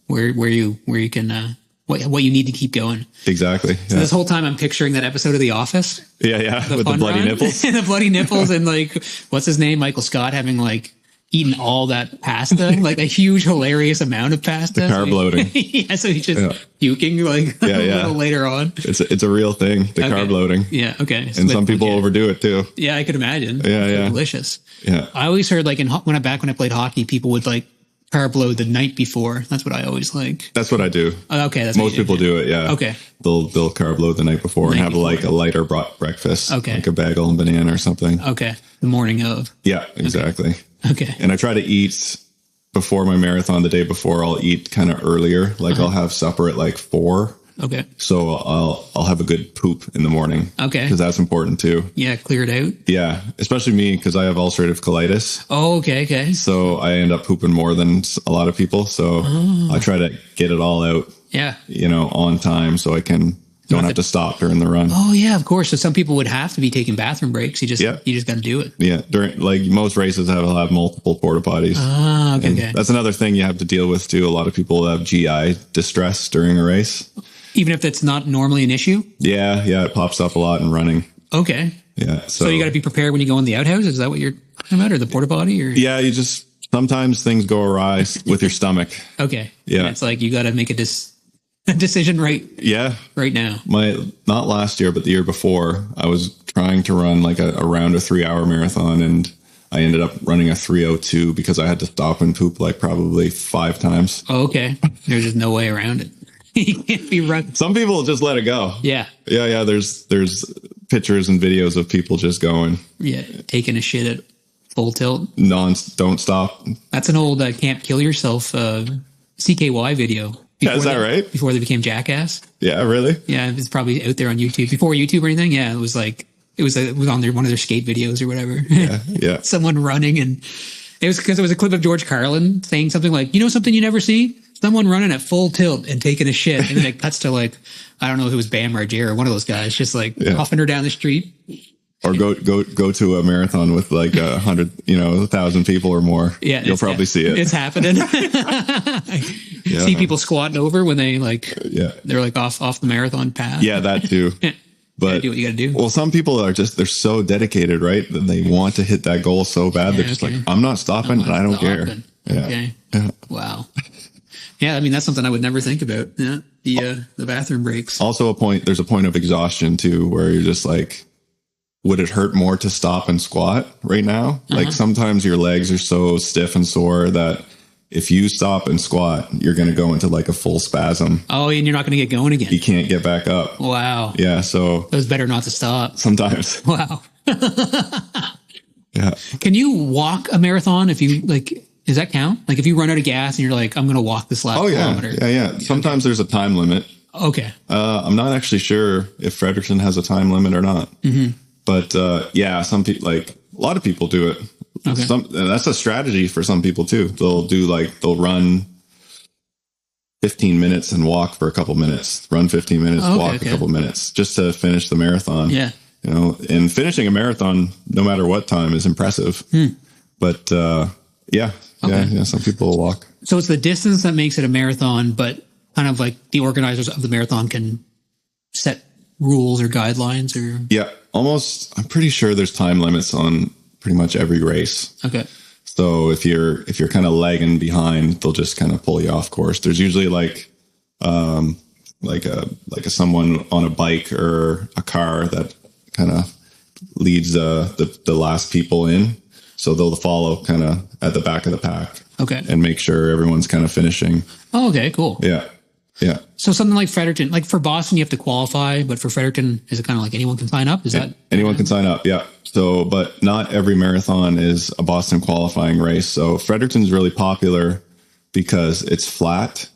where you can what you need to keep going. Exactly. So this whole time I'm picturing that episode of The Office. Yeah, with the bloody nipples. The bloody nipples, and like, what's his name? Michael Scott having like eaten all that pasta, like a huge, hilarious amount of pasta. The carb loading. Yeah, so he's just puking like a little later on. It's a real thing, the carb loading. Yeah, okay. And some people overdo it too. Yeah, I could imagine. Yeah. Delicious. Yeah. I always heard like when I played hockey, people would like carb load the night before. That's what I always like. That's what I do. Okay, that's most people do it. Yeah. Okay. They'll carb load the night before and have like a lighter breakfast. Okay. Like a bagel and banana or something. Okay. The morning of. Yeah, exactly. Okay. And I try to eat before my marathon. The day before, I'll eat kind of earlier. Like I'll have supper at like 4. Okay. So I'll have a good poop in the morning. Okay. Because that's important too. Yeah, clear it out. Yeah, especially me because I have ulcerative colitis. Oh, okay. So I end up pooping more than a lot of people. So I try to get it all out. Yeah. On time so I don't have to stop during the run. Oh yeah, of course. So some people would have to be taking bathroom breaks. You just got to do it. Yeah, during like most races have multiple porta potties. Okay. That's another thing you have to deal with too. A lot of people have GI distress during a race. Even if that's not normally an issue? Yeah, it pops up a lot in running. Okay. Yeah. So you got to be prepared when you go in the outhouse? Is that what you're talking about? Or the porta potty? Or? Yeah, sometimes things go awry with your stomach. Okay. Yeah. And it's like you got to make a decision right now. Not last year, but the year before, I was trying to run like around a 3-hour marathon, and I ended up running a 3:02 because I had to stop and poop like probably 5 times. Oh, okay. There's just no way around it. You can't be running. Some people just let it go. Yeah. Yeah. There's pictures and videos of people just going. Yeah. Taking a shit at full tilt. Don't stop. That's an old Can't Kill Yourself CKY video. Is that right? Before they became Jackass. Yeah, really? Yeah, it's probably out there on YouTube. Before YouTube or anything, yeah, it was on one of their skate videos or whatever. Yeah. Someone running, and it was because it was a clip of George Carlin saying something like, something you never see? Someone running at full tilt and taking a shit. And then it cuts to like, I don't know if it was Bam Margera or one of those guys, just like huffing her down the street. Or go to a marathon with like 100, 1,000 people or more. Yeah, you'll probably see it. It's happening. See people squatting over when they they're like off the marathon path. Yeah, that too. But do what you got to do. Well, some people they're so dedicated, right? That they want to hit that goal so bad. They're just like, I'm not stopping and I don't care. Yeah. Okay. Yeah. Wow. Yeah, I mean that's something I would never think about. Yeah, the bathroom breaks. Also, there's a point of exhaustion too, where you're just like, would it hurt more to stop and squat right now? Like sometimes your legs are so stiff and sore that if you stop and squat, you're going to go into like a full spasm. Oh, and you're not going to get going again. You can't get back up. Wow. Yeah, so it was better not to stop. Sometimes. Wow. Yeah. Can you walk a marathon if you like? Does that count? Like if you run out of gas and you're like, I'm going to walk this last kilometer. Yeah. Sometimes there's a time limit. Okay. I'm not actually sure if Fredericton has a time limit or not. Mm-hmm. But some people, like a lot of people do it. Okay. That's a strategy for some people too. They'll run 15 minutes and walk for a couple minutes, run 15 minutes, walk a couple minutes just to finish the marathon. Yeah. And finishing a marathon, no matter what time, is impressive. But some people will walk. So it's the distance that makes it a marathon, but kind of like the organizers of the marathon can set rules or guidelines or. Yeah, almost. I'm pretty sure there's time limits on pretty much every race. Okay. So if you're kind of lagging behind, they'll just kind of pull you off course. There's usually like a someone on a bike or a car that kind of leads the last people in. So they'll follow kind of at the back of the pack. Okay. And make sure everyone's kind of finishing. Oh, okay, cool. Yeah. Yeah. So something like Fredericton, like for Boston, you have to qualify, but for Fredericton, is it kind of like anyone can sign up? Anyone can sign up? Yeah. So, but not every marathon is a Boston qualifying race. So Fredericton's really popular because it's flat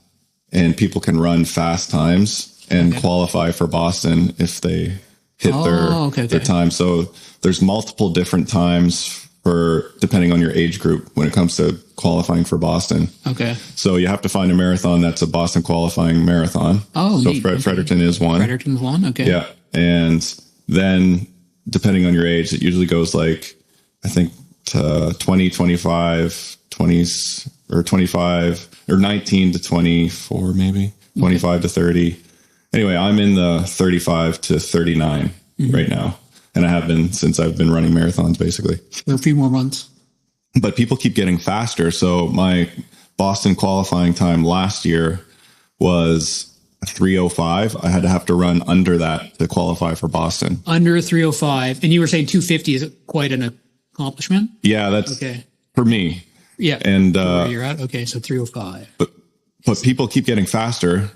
and people can run fast times and qualify for Boston if they hit their time. So there's multiple different times depending on your age group when it comes to qualifying for Boston. Okay. So you have to find a marathon that's a Boston qualifying marathon. Oh, so Fredericton is one. Fredericton's one. Okay. Yeah. And then depending on your age, it usually goes like, I think 20, 25, 20s, or 25, or 19 to 24, maybe 25 to 30. Anyway, I'm in the 35 to 39 right now. And I have been since I've been running marathons, basically. For a few more months. But people keep getting faster. So my Boston qualifying time last year was 3:05. I had to have to run under that to qualify for Boston. Under 3:05. And you were saying 2:50 is quite an accomplishment? Yeah, that's okay for me. Yeah. And where you're at? Okay, so 3:05. But people keep getting faster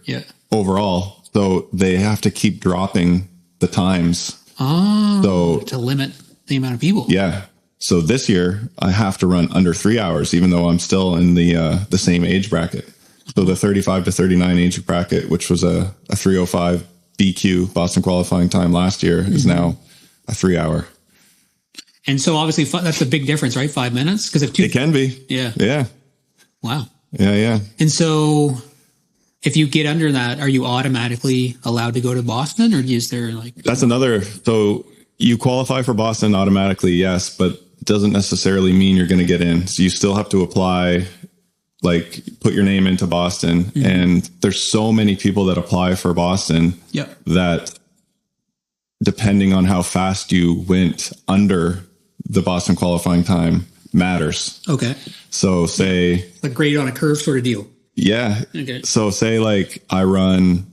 overall. So they have to keep dropping the times. So to limit the amount of people. Yeah. So this year I have to run under 3 hours, even though I'm still in the same age bracket. So the 35 to 39 age bracket, which was a 3:05 BQ Boston qualifying time last year, is now a 3 hour. And so obviously that's a big difference, right? 5 minutes? Because it can be. Yeah. Yeah. Wow. Yeah. And so if you get under that, are you automatically allowed to go to Boston, or is there like... That's another... So you qualify for Boston automatically, yes, but it doesn't necessarily mean you're going to get in. So you still have to apply, like put your name into Boston. And there's so many people that apply for Boston that depending on how fast you went under the Boston qualifying time matters. Okay. So say... Like grade on a curve sort of deal. Yeah. Okay. So say like I run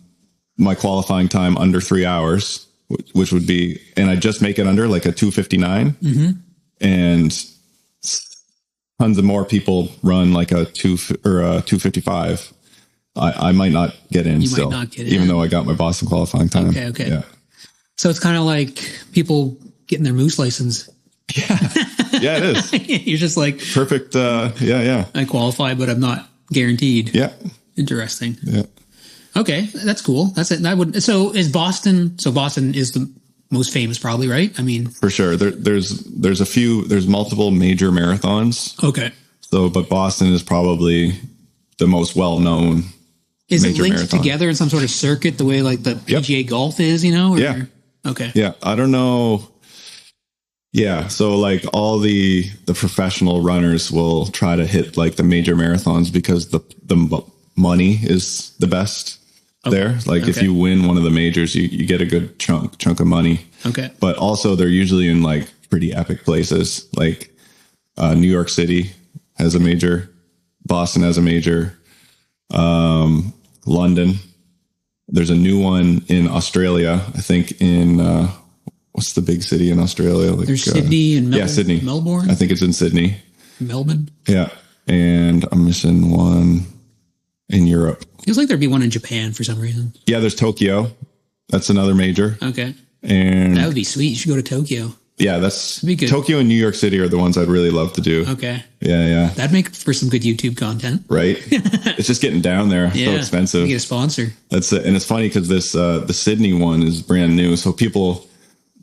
my qualifying time under 3 hours, which would be, and I just make it under like a 2:59, and tons of more people run like a 2:55. I might not get in. Might not get in, even though I got my Boston qualifying time. Okay. Yeah. So it's kind of like people getting their moose license. Yeah, it is. You're just like perfect. Yeah. I qualify, but I'm not guaranteed. Yeah. Interesting. Yeah. Okay, that's cool. That's it. That would. So is Boston? So Boston is the most famous, probably, right? I mean, for sure. There's multiple major marathons. Okay. So, but Boston is probably the most well known. Is it linked together in some sort of circuit, the way like the PGA golf is? You know? Or, yeah. Okay. Yeah, I don't know. Yeah, so like all the professional runners will try to hit like the major marathons because the money is the best there. Like if you win one of the majors, you get a good chunk of money. Okay. But also they're usually in like pretty epic places. Like New York City has a major, Boston has a major, London. There's a new one in Australia, I think in what's the big city in Australia? Like, there's Sydney and Sydney. Melbourne. I think it's in Sydney. Melbourne. Yeah. And I'm missing one in Europe. Feels like there'd be one in Japan for some reason. Yeah, there's Tokyo. That's another major. Okay. And that would be sweet. You should go to Tokyo. Yeah, that'd be good. Tokyo and New York City are the ones I'd really love to do. Okay. Yeah. That'd make for some good YouTube content. Right? It's just getting down there. Yeah. So expensive. You get a sponsor. That's it. And it's funny because this the Sydney one is brand new. So people,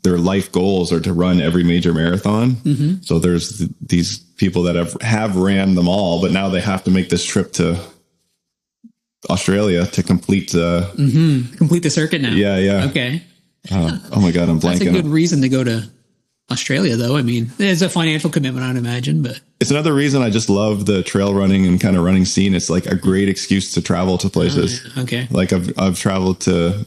their life goals are to run every major marathon. Mm-hmm. So there's these people that have ran them all, but now they have to make this trip to Australia to complete the circuit now. Yeah. Okay. Oh my God, I'm blanking. That's a good reason to go to Australia, though. I mean, it's a financial commitment, I'd imagine, but it's another reason I just love the trail running and kind of running scene. It's like a great excuse to travel to places. Okay. Like I've traveled to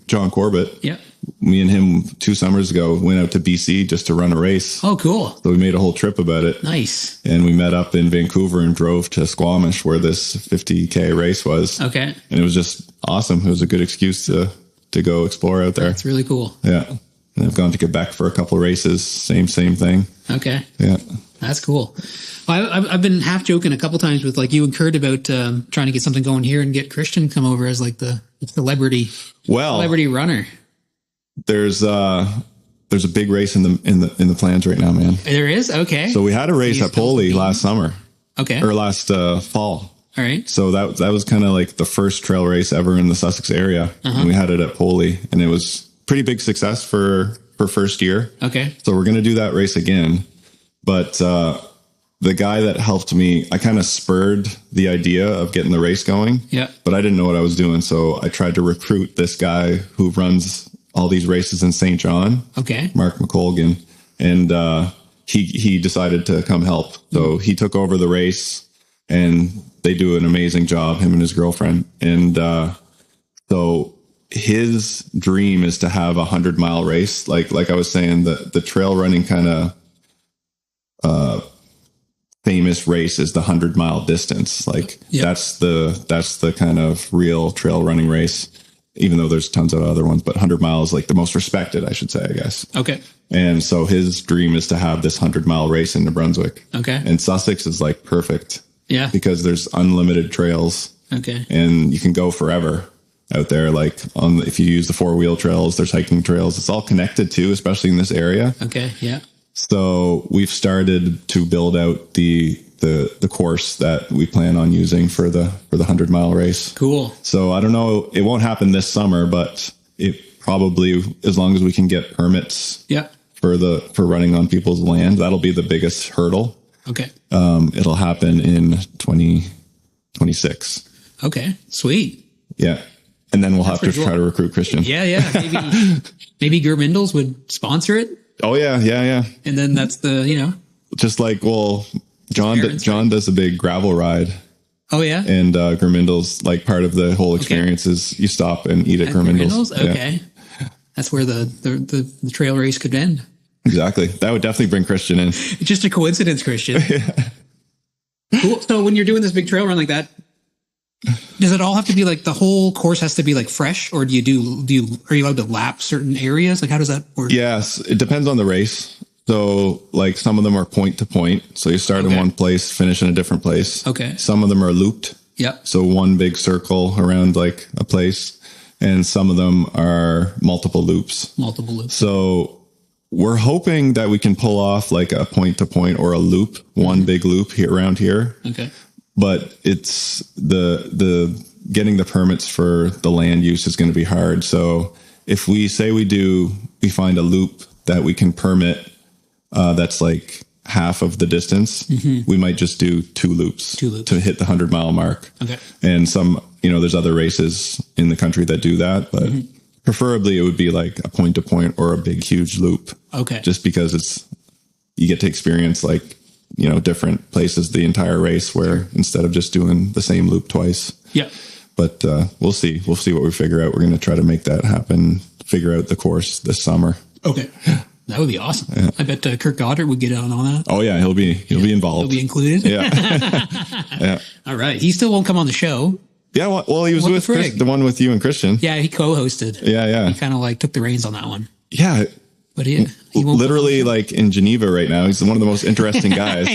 John Corbett. Yeah. Me and him 2 summers ago went out to BC just to run a race. Oh, cool. So we made a whole trip about it. Nice. And we met up in Vancouver and drove to Squamish where this 50K race was. Okay. And it was just awesome. It was a good excuse to go explore out there. That's really cool. Yeah. And I've gone to Quebec for a couple of races. Same thing. Okay. Yeah. That's cool. I've been half joking a couple times with like you and Kurt about trying to get something going here and get Christian to come over as like the celebrity runner. There's a big race in the plans right now, man. There is? Okay. So we had a race at Poli last summer. Okay. Or last fall. All right. So that was kind of like the first trail race ever in the Sussex area. And we had it at Poli, and it was pretty big success for first year. Okay. So we're going to do that race again. But the guy that helped me, I kind of spurred the idea of getting the race going. Yeah. But I didn't know what I was doing. So I tried to recruit this guy who runs all these races in St. John. Okay. Mark McColgan. And he decided to come help. So he took over the race, and they do an amazing job, him and his girlfriend. And so his dream is to have 100-mile race. Like I was saying, the trail running kind of famous race is the 100-mile distance. Like that's the kind of real trail running race, even though there's tons of other ones, but 100 miles, like the most respected, I should say, I guess. Okay. And so his dream is to have this 100-mile race in New Brunswick. Okay. And Sussex is like perfect. Yeah. Because there's unlimited trails. Okay. And you can go forever out there. Like if you use the 4-wheel trails, there's hiking trails. It's all connected too, especially in this area. Okay. Yeah. So we've started to build out the course that we plan on using for the 100-mile race. Cool. So I don't know, it won't happen this summer, but it probably, as long as we can get permits for running on people's land, that'll be the biggest hurdle. Okay. It'll happen in 2026. Okay. Sweet. Yeah. And then we'll have to try to recruit Christian. Yeah. Yeah. Maybe Germindels would sponsor it. Oh yeah. Yeah. Yeah. And then that's just like, well, John does a big gravel ride. Oh yeah. And Germindels, like part of the whole experience is you stop and eat at Germindels. Okay. Yeah. That's where the trail race could end. Exactly. That would definitely bring Christian in. It's just a coincidence, Christian. Yeah. Cool. So when you're doing this big trail run like that, does it all have to be like the whole course has to be like fresh, or are you allowed to lap certain areas? Like how does that work? Yes, it depends on the race. So like some of them are point to point. So you start in one place, finish in a different place. Okay. Some of them are looped. Yeah. So one big circle around like a place, and some of them are multiple loops. So we're hoping that we can pull off like a point to point or a loop, one big loop here around here. Okay. But it's the getting the permits for the land use is going to be hard. So if we say we find a loop that we can permit, that's like half of the distance, we might just do two loops to hit the 100-mile mark. Okay. And some, there's other races in the country that do that, but preferably it would be like a point to point or a big, huge loop. Okay. Just because you get to experience like, different places the entire race where instead of just doing the same loop twice. Yeah. But we'll see. We'll see what we figure out. We're going to try to make that happen, figure out the course this summer. Okay. That would be awesome. Yeah. I bet Kirk Goddard would get on that. Oh yeah. He'll be involved. He'll be included. Yeah. Yeah. All right. He still won't come on the show. Yeah. Well, he was with the one with you and Christian. Yeah. He co-hosted. Yeah. Yeah. He kind of like took the reins on that one. Yeah. But he literally like in Geneva right now. He's one of the most interesting guys.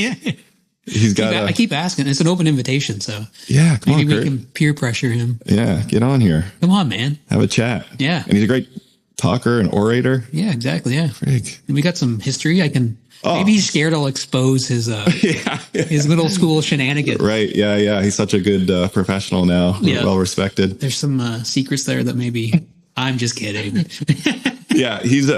He's got. I keep asking. It's an open invitation, so yeah. Maybe we can peer pressure him. Yeah, get on here. Come on, man. Have a chat. Yeah, and he's a great talker and orator. Yeah, exactly. Yeah, Frig. And we got some history. I can. Oh. Maybe he's scared I'll expose his his middle school shenanigans. Right. Yeah. Yeah. He's such a good professional now. Yeah. Well respected. There's some secrets there that maybe I'm just kidding. Yeah, he's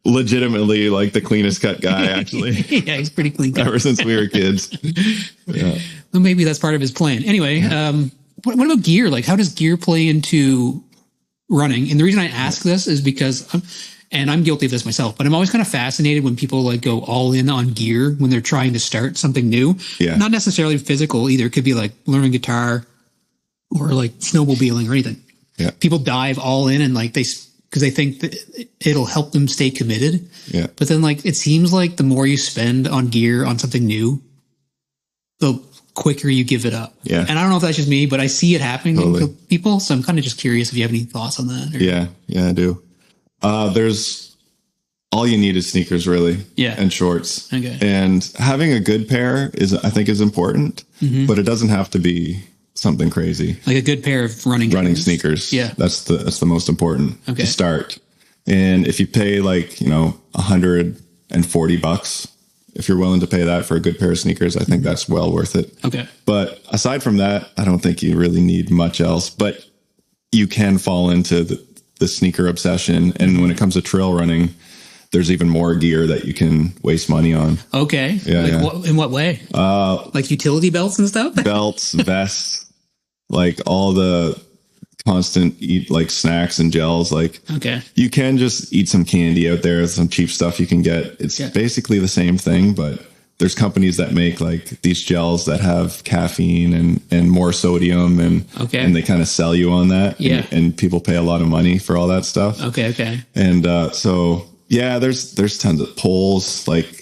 legitimately like the cleanest cut guy, actually. Yeah, he's pretty clean cut. Ever since we were kids. Yeah. Well, maybe that's part of his plan. Anyway, what about gear? Like, how does gear play into running? And the reason I ask this is because I'm guilty of this myself, but I'm always kind of fascinated when people like go all in on gear when they're trying to start something new. Yeah. Not necessarily physical either. It could be like learning guitar or like snowmobiling or anything. Yeah. People dive all in and like because they think that it'll help them stay committed. Yeah. But then like, it seems like the more you spend on gear on something new, the quicker you give it up. Yeah. And I don't know if that's just me, but I see it happening to people. So I'm kind of just curious if you have any thoughts on that. Yeah. Yeah, I do. There's all you need is sneakers really. Yeah. And shorts. Okay. And having a good pair I think is important, but it doesn't have to be something crazy. Like a good pair of running sneakers. Yeah. That's the most important to start. And if you pay like, $140, if you're willing to pay that for a good pair of sneakers, I think that's well worth it. Okay. But aside from that, I don't think you really need much else, but you can fall into the sneaker obsession. And when it comes to trail running, there's even more gear that you can waste money on. Okay. Yeah. In what way? Like utility belts and stuff? Belts, vests, like all the constant eat like snacks and gels. Like, Okay. you can just eat some candy out there, some cheap stuff you can get. It's basically the same thing, but there's companies that make like these gels that have caffeine and more sodium and they kind of sell you on that. Yeah. And people pay a lot of money for all that stuff. Okay. And so yeah, there's tons of poles like.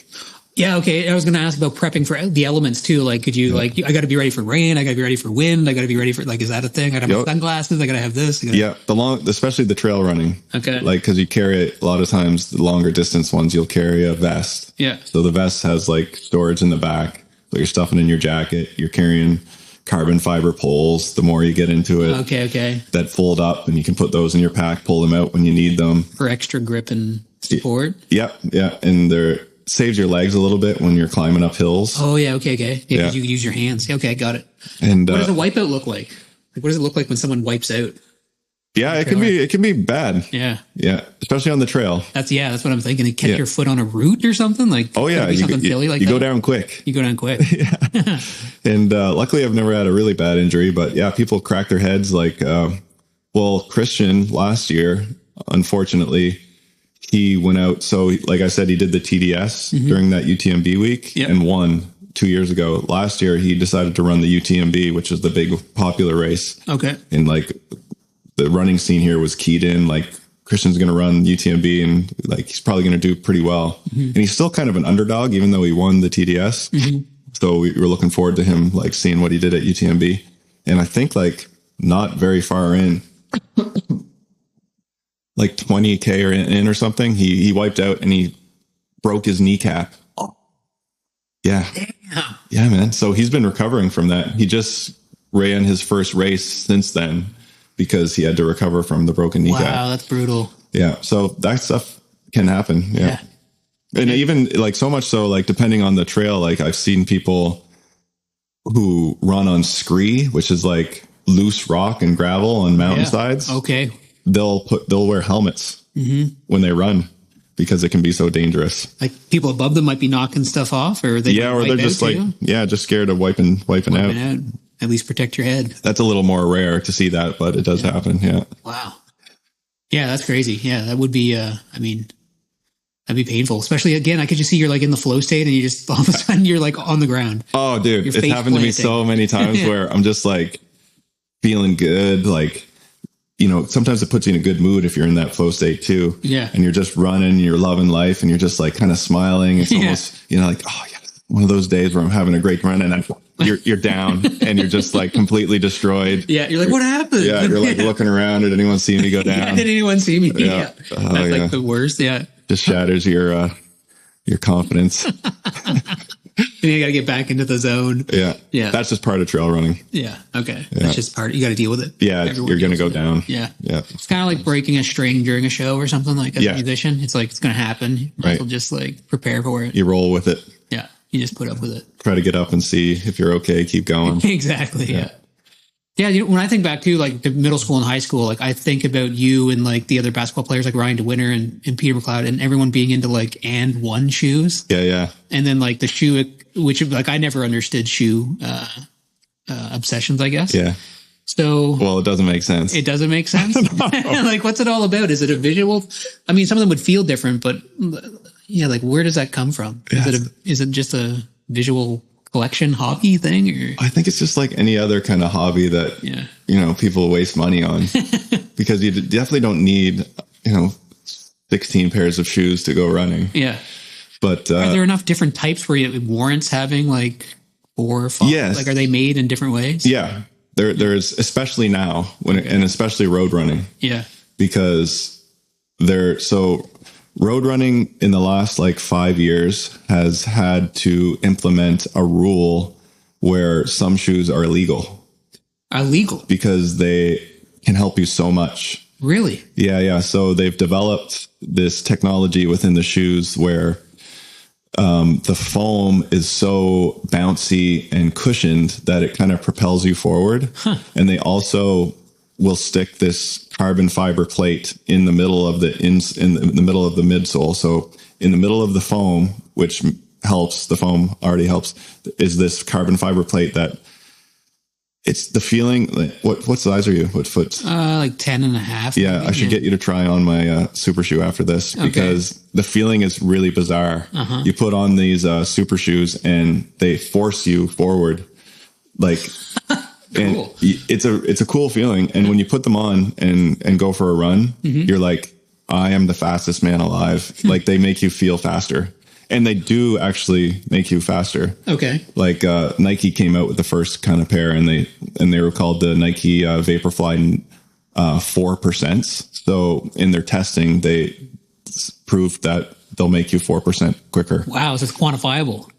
Yeah. Okay. I was going to ask about prepping for the elements too. Like, could you like, I got to be ready for rain. I got to be ready for wind. I got to be ready for like, is that a thing? I got to have sunglasses. I got to have this. Especially the trail running. Okay. Like, cause you carry a lot of times the longer distance ones, you'll carry a vest. Yeah. So the vest has like storage in the back. So you're stuffing in your jacket. You're carrying carbon fiber poles. The more you get into it. Okay. That fold up and you can put those in your pack, pull them out when you need them. For extra grip and support. Yeah. And they're, saves your legs a little bit when you're climbing up hills. Oh yeah, okay. Yeah, 'cause you can use your hands. Okay, got it. And what does a wipeout look like? Like, what does it look like when someone wipes out? Yeah, it can be bad. Yeah, especially on the trail. That's what I'm thinking. Catch your foot on a root or something like. Oh yeah, you go down quick. You go down quick. Yeah. And luckily, I've never had a really bad injury. But yeah, people crack their heads. Like, Christian last year, unfortunately, he went out. So like I said, he did the TDS during that UTMB week and won 2 years ago. Last year, he decided to run the UTMB, which is the big popular race. Okay. And like the running scene here was keyed in, like Christian's going to run UTMB and like, he's probably going to do pretty well. And he's still kind of an underdog, even though he won the TDS. So we were looking forward to him, like seeing what he did at UTMB. And I think like not very far in, like 20K or in or something, he wiped out and he broke his kneecap. Oh. Yeah. Damn. Yeah, man. So he's been recovering from that. He just ran his first race since then because he had to recover from the broken kneecap. Wow, that's brutal. Yeah. So that stuff can happen. Yeah. And even like so much so, like depending on the trail, like I've seen people who run on scree, which is like loose rock and gravel on mountainsides. Okay. They'll wear helmets when they run because it can be so dangerous. Like people above them might be knocking stuff off, or they're just like just scared of wiping out. At least protect your head. That's a little more rare to see that, but it does happen. Yeah. Wow. Yeah, that's crazy. Yeah, that would be. That'd be painful. Especially again, I could just see you're like in the flow state, and you just all of a sudden you're like on the ground. Oh, dude, it's happened to me so many times where I'm just like feeling good, like. You know, sometimes it puts you in a good mood if you're in that flow state too. Yeah. And you're just running, you're loving life, and you're just like kind of smiling. It's almost, like, oh yeah, one of those days where I'm having a great run and you're down and you're just like completely destroyed. Yeah. You're like, what happened? Yeah. You're like looking around. Did anyone see me go down? Did anyone see me? Yeah. That's like the worst. Yeah. Just shatters your confidence. And you got to get back into the zone. Yeah. That's just part of trail running. Yeah. Okay. That's just part. You got to deal with it. Yeah. You're going to go down. Yeah. It's kind of like breaking a string during a show or something like as a musician. It's like, it's going to happen. Right. You'll just like prepare for it. You roll with it. Yeah. You just put up with it. Try to get up and see if you're okay. Keep going. Exactly. Yeah. Yeah, when I think back to like the middle school and high school, like I think about you and like the other basketball players like Ryan DeWinter and Peter McLeod and everyone being into like and one shoes. Yeah. And then like the shoe, which like I never understood shoe obsessions, I guess. Yeah. So well, it doesn't make sense. It doesn't make sense. Like, what's it all about? Is it a visual? I mean, some of them would feel different, but yeah, like where does that come from? Is it just a visual collection hobby thing? Or? I think it's just like any other kind of hobby that, people waste money on because you definitely don't need, 16 pairs of shoes to go running. Yeah. But are there enough different types where it warrants having like 4 or 5? Yes. Like, are they made in different ways? Yeah. There's especially now and especially road running. Yeah. Because road running in the last like 5 years has had to implement a rule where some shoes are illegal. Illegal? Because they can help you so much. Really? Yeah. So they've developed this technology within the shoes where the foam is so bouncy and cushioned that it kind of propels you forward. Huh. And they also will stick this carbon fiber plate in the middle of the middle of the midsole. So in the middle of the foam, which helps, the foam already helps, is this carbon fiber plate that it's the feeling. Like, what size are you? What foot? Like 10 and a half. Yeah, maybe. I should get you to try on my super shoe after this because the feeling is really bizarre. You put on these super shoes and they force you forward, like, and it's a cool feeling. And when you put them on and go for a run, you're like, I am the fastest man alive. Like they make you feel faster. And they do actually make you faster. Okay. Like Nike came out with the first kind of pair, and they were called the Nike Vaporfly 4%. So in their testing, they proved that they'll make you 4% quicker. Wow, so it's quantifiable.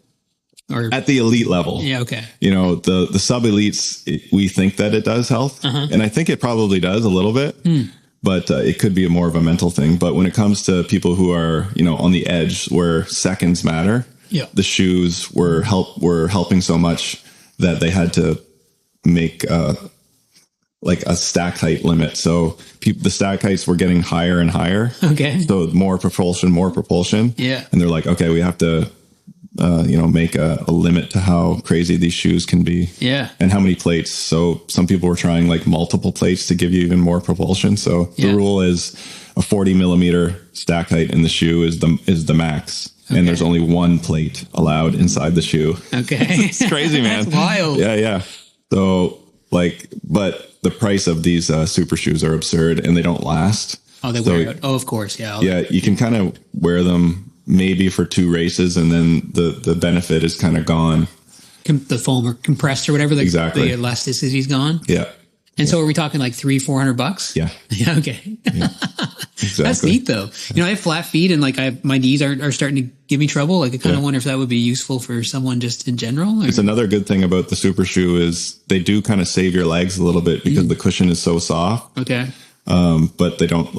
Or at the elite level. Yeah. Okay. You know, the sub elites, we think that it does health, and I think it probably does a little bit. But it could be more of a mental thing. But when it comes to people who are, you know, on the edge where seconds matter, the shoes were helping so much that they had to make like a stack height limit. So the stack heights were getting higher and higher. Okay. So more propulsion. Yeah. And they're like, okay, we have to, make a limit to how crazy these shoes can be. Yeah. And how many plates. So some people were trying like multiple plates to give you even more propulsion. So the rule is a 40 millimeter stack height in the shoe is the max. Okay. And there's only one plate allowed inside the shoe. Okay. It's crazy, man. That's wild. Yeah. Yeah. So but the price of these super shoes are absurd and they don't last. Oh, they wear out. Oh, of course. Yeah. Yeah. You can kind of wear them maybe for 2 races, and then the benefit is kind of gone. The foam or compressed or whatever. Exactly. The elasticity is gone. Yeah. And so are we talking like $300-400? Yeah. Yeah. Okay. Yeah. Exactly. That's neat though. You know, I have flat feet and like my knees are starting to give me trouble. Like I kind of wonder if that would be useful for someone just in general. Or? It's another good thing about the super shoe is they do kind of save your legs a little bit because the cushion is so soft. Okay. But they don't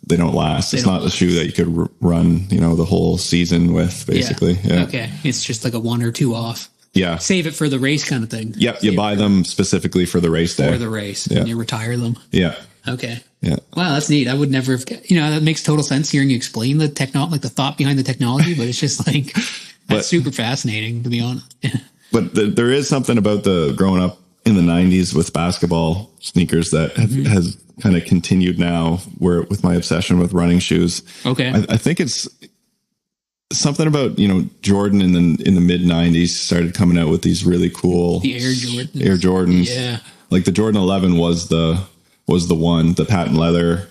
they don't last. It's not a shoe that you could run, the whole season with, basically. Yeah. Okay. It's just like a 1 or 2 off. Yeah. Save it for the race kind of thing. Yep. You buy them specifically for the race day. For the race. And you retire them. Yeah. Okay. Yeah. Wow, that's neat. I would never have, that makes total sense hearing you explain the like the thought behind the technology, but it's just like, that's super fascinating, to be honest. But there is something about the growing up in the 90s with basketball sneakers that has kind of continued now with my obsession with running shoes. Okay. I think it's something about, Jordan in the mid 90s started coming out with these really cool the Air Jordans. Yeah. Like the Jordan 11 was the one, the patent leather.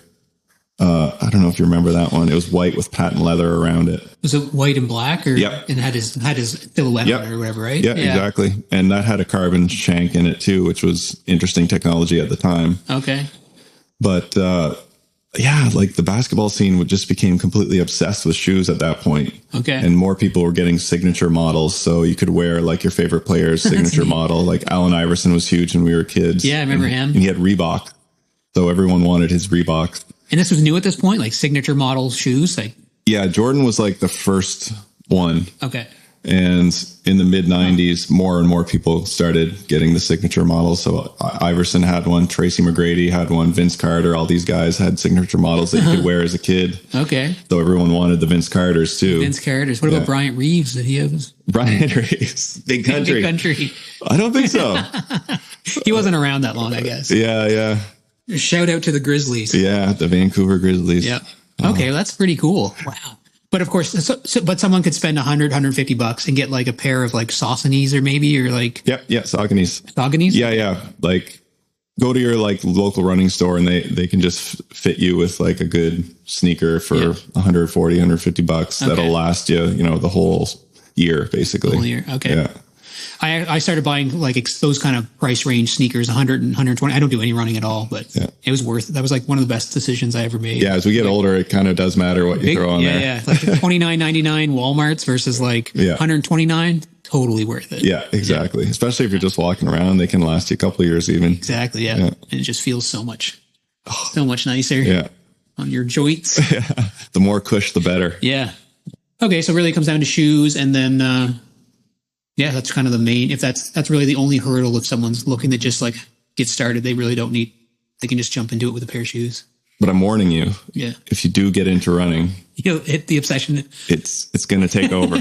I don't know if you remember that one. It was white with patent leather around it. Was it white and black, or and had his silhouette on it or whatever, right? Yeah, exactly. And that had a carbon shank in it too, which was interesting technology at the time. Okay. But like the basketball scene just became completely obsessed with shoes at that point. Okay. And more people were getting signature models, so you could wear like your favorite player's signature model. Like Allen Iverson was huge when we were kids. Yeah, I remember him. And he had Reebok, so everyone wanted his Reebok. And this was new at this point, like signature model shoes? Yeah, Jordan was like the first one. Okay. And in the mid 90s, more and more people started getting the signature models. So Iverson had one, Tracy McGrady had one, Vince Carter, all these guys had signature models that you could wear as a kid. Okay. So everyone wanted the Vince Carters too. Vince Carters. What about Bryant Reeves? Did he have his? Bryant Reeves. Big Country. Big Country. I don't think so. He wasn't around that long, I guess. Yeah. Shout out to the Grizzlies. Yeah, the Vancouver Grizzlies. Yep. Okay, well, that's pretty cool. Wow. But of course, but someone could spend $100-150 and get like a pair of like Sauconys or like. Yeah, Sauconys. Sauconys? Yeah. Like go to your like local running store and they can just fit you with like a good sneaker for $140-150 that'll last you, the whole year basically. The whole year. Okay. Yeah. I started buying like those kind of price range sneakers, 100 and 120. I don't do any running at all, but it was worth it. That was like one of the best decisions I ever made. Yeah, as we get older, it kind of does matter what you throw on there. Yeah, like $29.99 Walmarts versus like $129, totally worth it. Yeah, exactly. Yeah. Especially if you're just walking around, they can last you a couple of years even. Exactly, yeah. And it just feels so much nicer on your joints. Yeah. The more cush, the better. Yeah. Okay, so really it comes down to shoes, and then... that's kind of the main, if that's really the only hurdle if someone's looking to just like get started, they really don't need, they can just jump into it with a pair of shoes. But I'm warning you, if you do get into running, you'll hit the obsession. It's going to take over.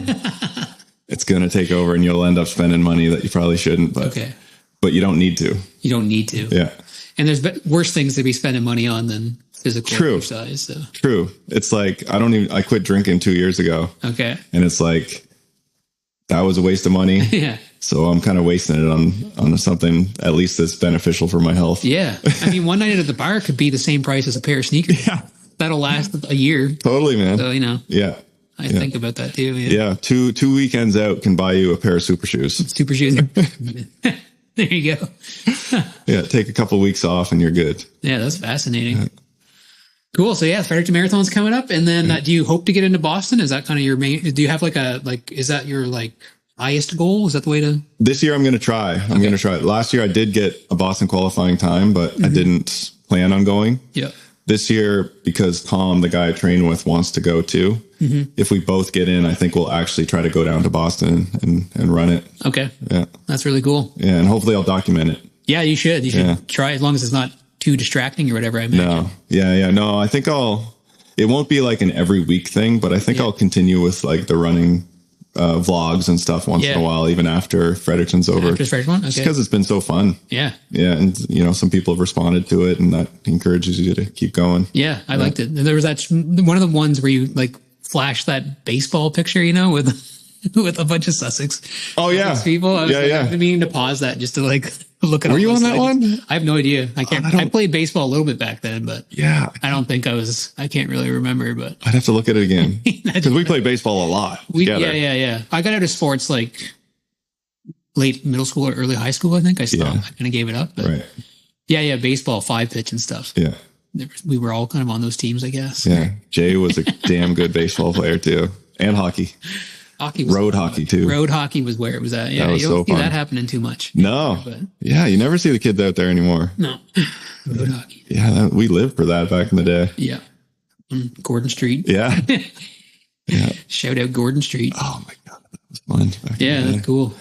It's going to take over and you'll end up spending money that you probably shouldn't. But but you don't need to. You don't need to. Yeah. And there's worse things to be spending money on than physical exercise. So. True. It's like, I quit drinking 2 years ago. Okay. And it's like, that was a waste of money. Yeah. So I'm kind of wasting it on something at least that's beneficial for my health. Yeah. I mean, one night at the bar could be the same price as a pair of sneakers. Yeah. That'll last a year. Totally, man. So, Yeah. I think about that too. Yeah. Two weekends out can buy you a pair of super shoes. Super shoes. There you go. Yeah. Take a couple of weeks off and you're good. Yeah. That's fascinating. Yeah. Cool. So yeah, Fredericton Marathon's coming up. And then do you hope to get into Boston? Is that kind of your main, do you have is that your highest goal? Is that the way to? This year I'm going to try. I'm going to try it. Last year I did get a Boston qualifying time, but I didn't plan on going. Yeah. This year, because Tom, the guy I train with, wants to go too. If we both get in, I think we'll actually try to go down to Boston and run it. Okay. Yeah. That's really cool. Yeah. And hopefully I'll document it. Yeah, you should. You should try, as long as it's not too distracting or whatever, I imagine. No. Yeah. No, I think it won't be like an every week thing, but I think I'll continue with like the running vlogs and stuff once in a while, even after Fredericton's over. After Fredericton? Okay. Just because it's been so fun. Yeah. Yeah. And, some people have responded to it and that encourages you to keep going. Yeah. I liked it. And there was one of the ones where you flashed that baseball picture, with a bunch of Sussex. Oh, yeah. People. I was I've been meaning to pause that just to look at. Were you on that one? I have no idea. I can't. I played baseball a little bit back then, but I don't think I can't really remember, but I'd have to look at it again because we played baseball a lot. Yeah. I got out of sports late middle school or early high school. I think I stopped. I kind of gave it up. But right. Yeah. Baseball, 5-pitch and stuff. Yeah. We were all kind of on those teams, I guess. Yeah. Jay was a damn good baseball player too, and hockey. Road hockey too. Road hockey was where it was at. Yeah, you don't see that happening too much. No. But, yeah, you never see the kids out there anymore. No. Road hockey. Yeah, we lived for that back in the day. Yeah. Gordon Street. Yeah. Yeah. Shout out Gordon Street. Oh my God, that was fun. Yeah, that's cool.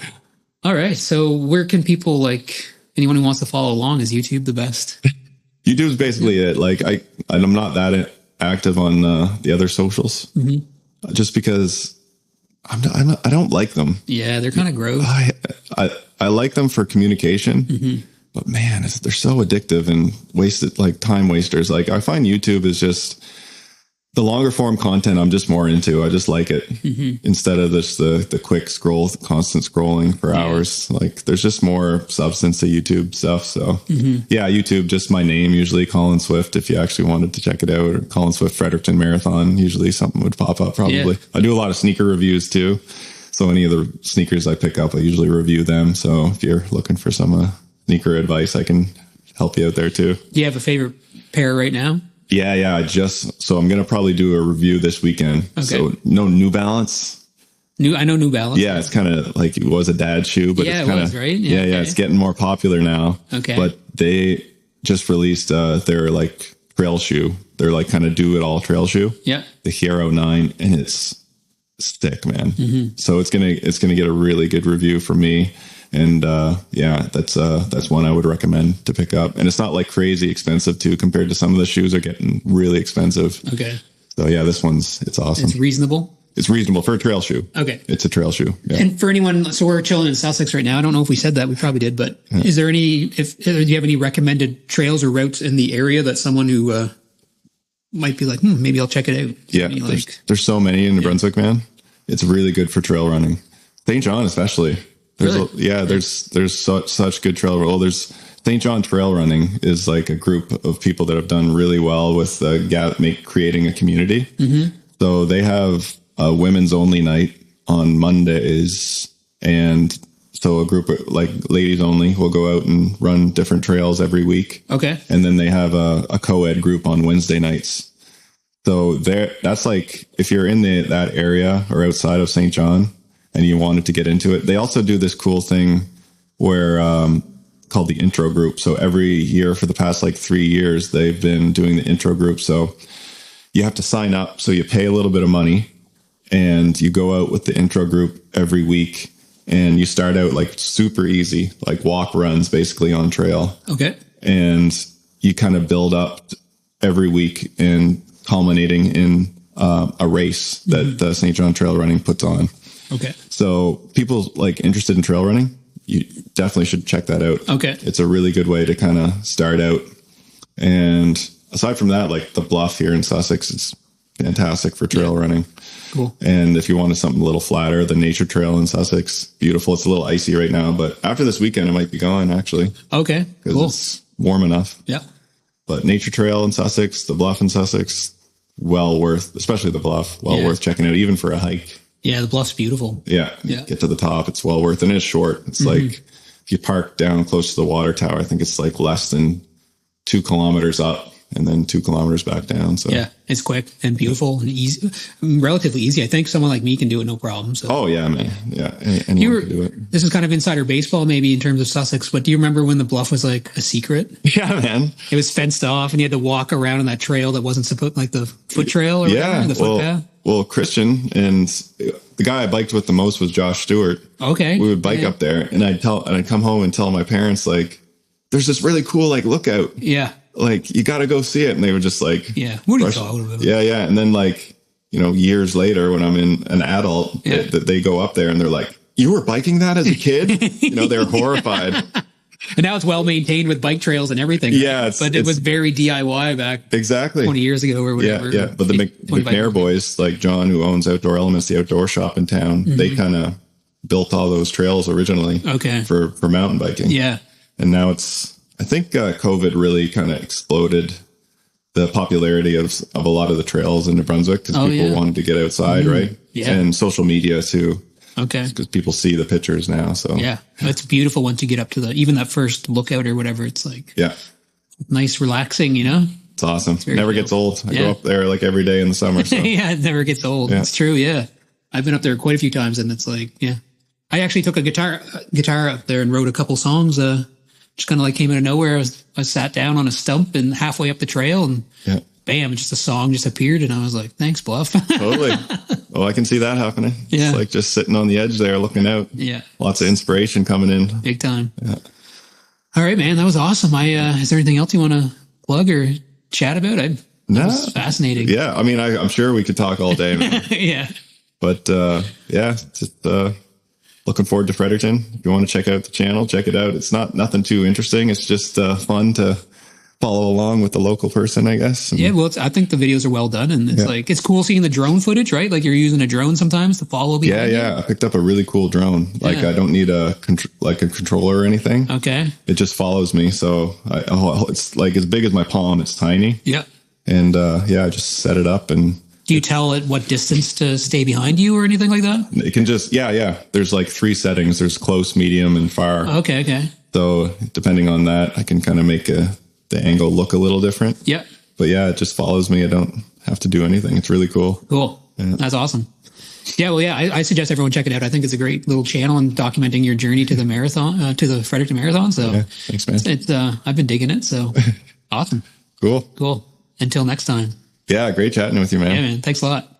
All right, so where can people anyone who wants to follow along? Is YouTube the best? YouTube's basically it. I'm not that active on the other socials, just because. I don't like them. Yeah, they're kind of gross. I like them for communication, but man, they're so addictive and wasted, time wasters. I find YouTube is just the longer form content. I'm just more into. I just like it instead of just the quick scroll, constant scrolling for hours. There's just more substance to YouTube stuff. So yeah, YouTube, just my name, usually Colin Swift. If you actually wanted to check it out, or Colin Swift Fredericton Marathon, usually something would pop up probably. Yeah. I do a lot of sneaker reviews too. So any of the sneakers I pick up, I usually review them. So if you're looking for some sneaker advice, I can help you out there too. Do you have a favorite pair right now? Yeah. So I'm going to probably do a review this weekend. Okay. So no New Balance. I know New Balance. Yeah. It's kind of like it was a dad shoe, but it's kind of, right? Yeah. Okay. It's getting more popular now. Okay. But they just released their trail shoe. They're kind of do it all trail shoe. Yeah. The Hero 9, and it's sick, man. So it's going to get a really good review from me. And that's one I would recommend to pick up. And it's not crazy expensive too, compared to some of the shoes are getting really expensive. Okay. So yeah, this it's awesome. It's reasonable. It's reasonable for a trail shoe. Okay. It's a trail shoe. Yeah. And for anyone, so we're chilling in Sussex right now. I don't know if we said that. We probably did, but is there do you have any recommended trails or routes in the area that someone who might be maybe I'll check it out? Yeah. There's so many in New Brunswick, man. It's really good for trail running. St. John, especially. There's such good trail roll. There's St. John Trail Running is a group of people that have done really well with creating a community. So they have a women's only night on Mondays, and so a group of ladies only will go out and run different trails every week. Okay, and then they have a co-ed group on Wednesday nights. So that's if you're in that area or outside of St. John and you wanted to get into it, they also do this cool thing where called the intro group. So every year for the past 3 years, they've been doing the intro group. So you have to sign up. So you pay a little bit of money and you go out with the intro group every week, and you start out super easy, walk runs basically on trail. Okay. And you kind of build up every week and culminating in a race that the St. John Trail Running puts on. Okay. So people interested in trail running, you definitely should check that out. Okay. It's a really good way to kind of start out. And aside from that, like the Bluff here in Sussex, it's fantastic for trail running. Cool. And if you wanted something a little flatter, the Nature Trail in Sussex, beautiful. It's a little icy right now, but after this weekend, it might be going actually. Okay. Because Cool. it's warm enough. Yeah. But Nature Trail in Sussex, the Bluff in Sussex, well worth, especially the Bluff, worth checking out, even for a hike. Yeah, the Bluff's beautiful. Yeah. Get to the top. It's well worth, and it's short. It's like if you park down close to the water tower, I think it's like less than 2 kilometers up and then 2 kilometers back down. So yeah, it's quick and beautiful and easy, relatively easy. I think someone like me can do it no problem. So. Oh yeah, man. Yeah, anyone can do it. This is kind of insider baseball, maybe in terms of Sussex. But do you remember when the Bluff was like a secret? Yeah, man. It was fenced off, and you had to walk around on that trail that wasn't supposed, like the foot trail or whatever, the footpath. Well, Christian and the guy I biked with the most was Josh Stewart. Okay, we would bike up there, and I'd come home and tell my parents like, "There's this really cool like lookout. Yeah, like you got to go see it." And they were just like, "Yeah, what are you talking about?" Yeah. And then like years later, when I'm an adult, they go up there and they're like, "You were biking that as a kid?" They're horrified. And now it's well maintained with bike trails and everything. Yeah, but it was very DIY back exactly 20 years ago or whatever. Yeah. But the McNair boys, like John, who owns Outdoor Elements, the outdoor shop in town, they kind of built all those trails originally. Okay. For mountain biking. Yeah. And now I think COVID really kind of exploded the popularity of a lot of the trails in New Brunswick because people wanted to get outside, right? Yeah. And social media too. Okay. Because people see the pictures now. So yeah, it's beautiful once you get up to even that first lookout or whatever. It's like nice, relaxing. It's awesome. It never gets old. I go up there like every day in the summer. So. Yeah, it never gets old. Yeah. It's true. Yeah, I've been up there quite a few times, and it's like I actually took a guitar up there and wrote a couple songs. Just kind of like came out of nowhere. I sat down on a stump and halfway up the trail, and bam, just a song just appeared, and I was like, "Thanks, Bluff." Totally. Oh, I can see that happening. Yeah. It's like just sitting on the edge there looking out. Yeah. Lots of inspiration coming in. Big time. Yeah. All right, man. That was awesome. Is there anything else you want to plug or chat about? That was fascinating. Yeah. I mean, I'm sure we could talk all day, man. Yeah. But just looking forward to Fredericton. If you want to check out the channel, check it out. It's nothing too interesting. It's just fun to follow along with the local person, I guess. And well, I think the videos are well done, and it's like it's cool seeing the drone footage, right? Like you're using a drone sometimes to follow behind you. I picked up a really cool drone. Like I don't need a controller or anything. Okay, it just follows me. So it's like as big as my palm. It's tiny. Yeah, and I just set it up. And do you tell it what distance to stay behind you or anything like that? It can just There's like 3 settings. There's close, medium, and far. Okay. So depending on that, I can kind of make the angle look a little different. Yeah. But it just follows me. I don't have to do anything. It's really cool. Cool. Yeah. That's awesome. Yeah. Well, I suggest everyone check it out. I think it's a great little channel and documenting your journey to the marathon, to the Fredericton Marathon. So thanks, man. I've been digging it. So awesome. Cool. Until next time. Yeah. Great chatting with you, man. Yeah, man. Thanks a lot.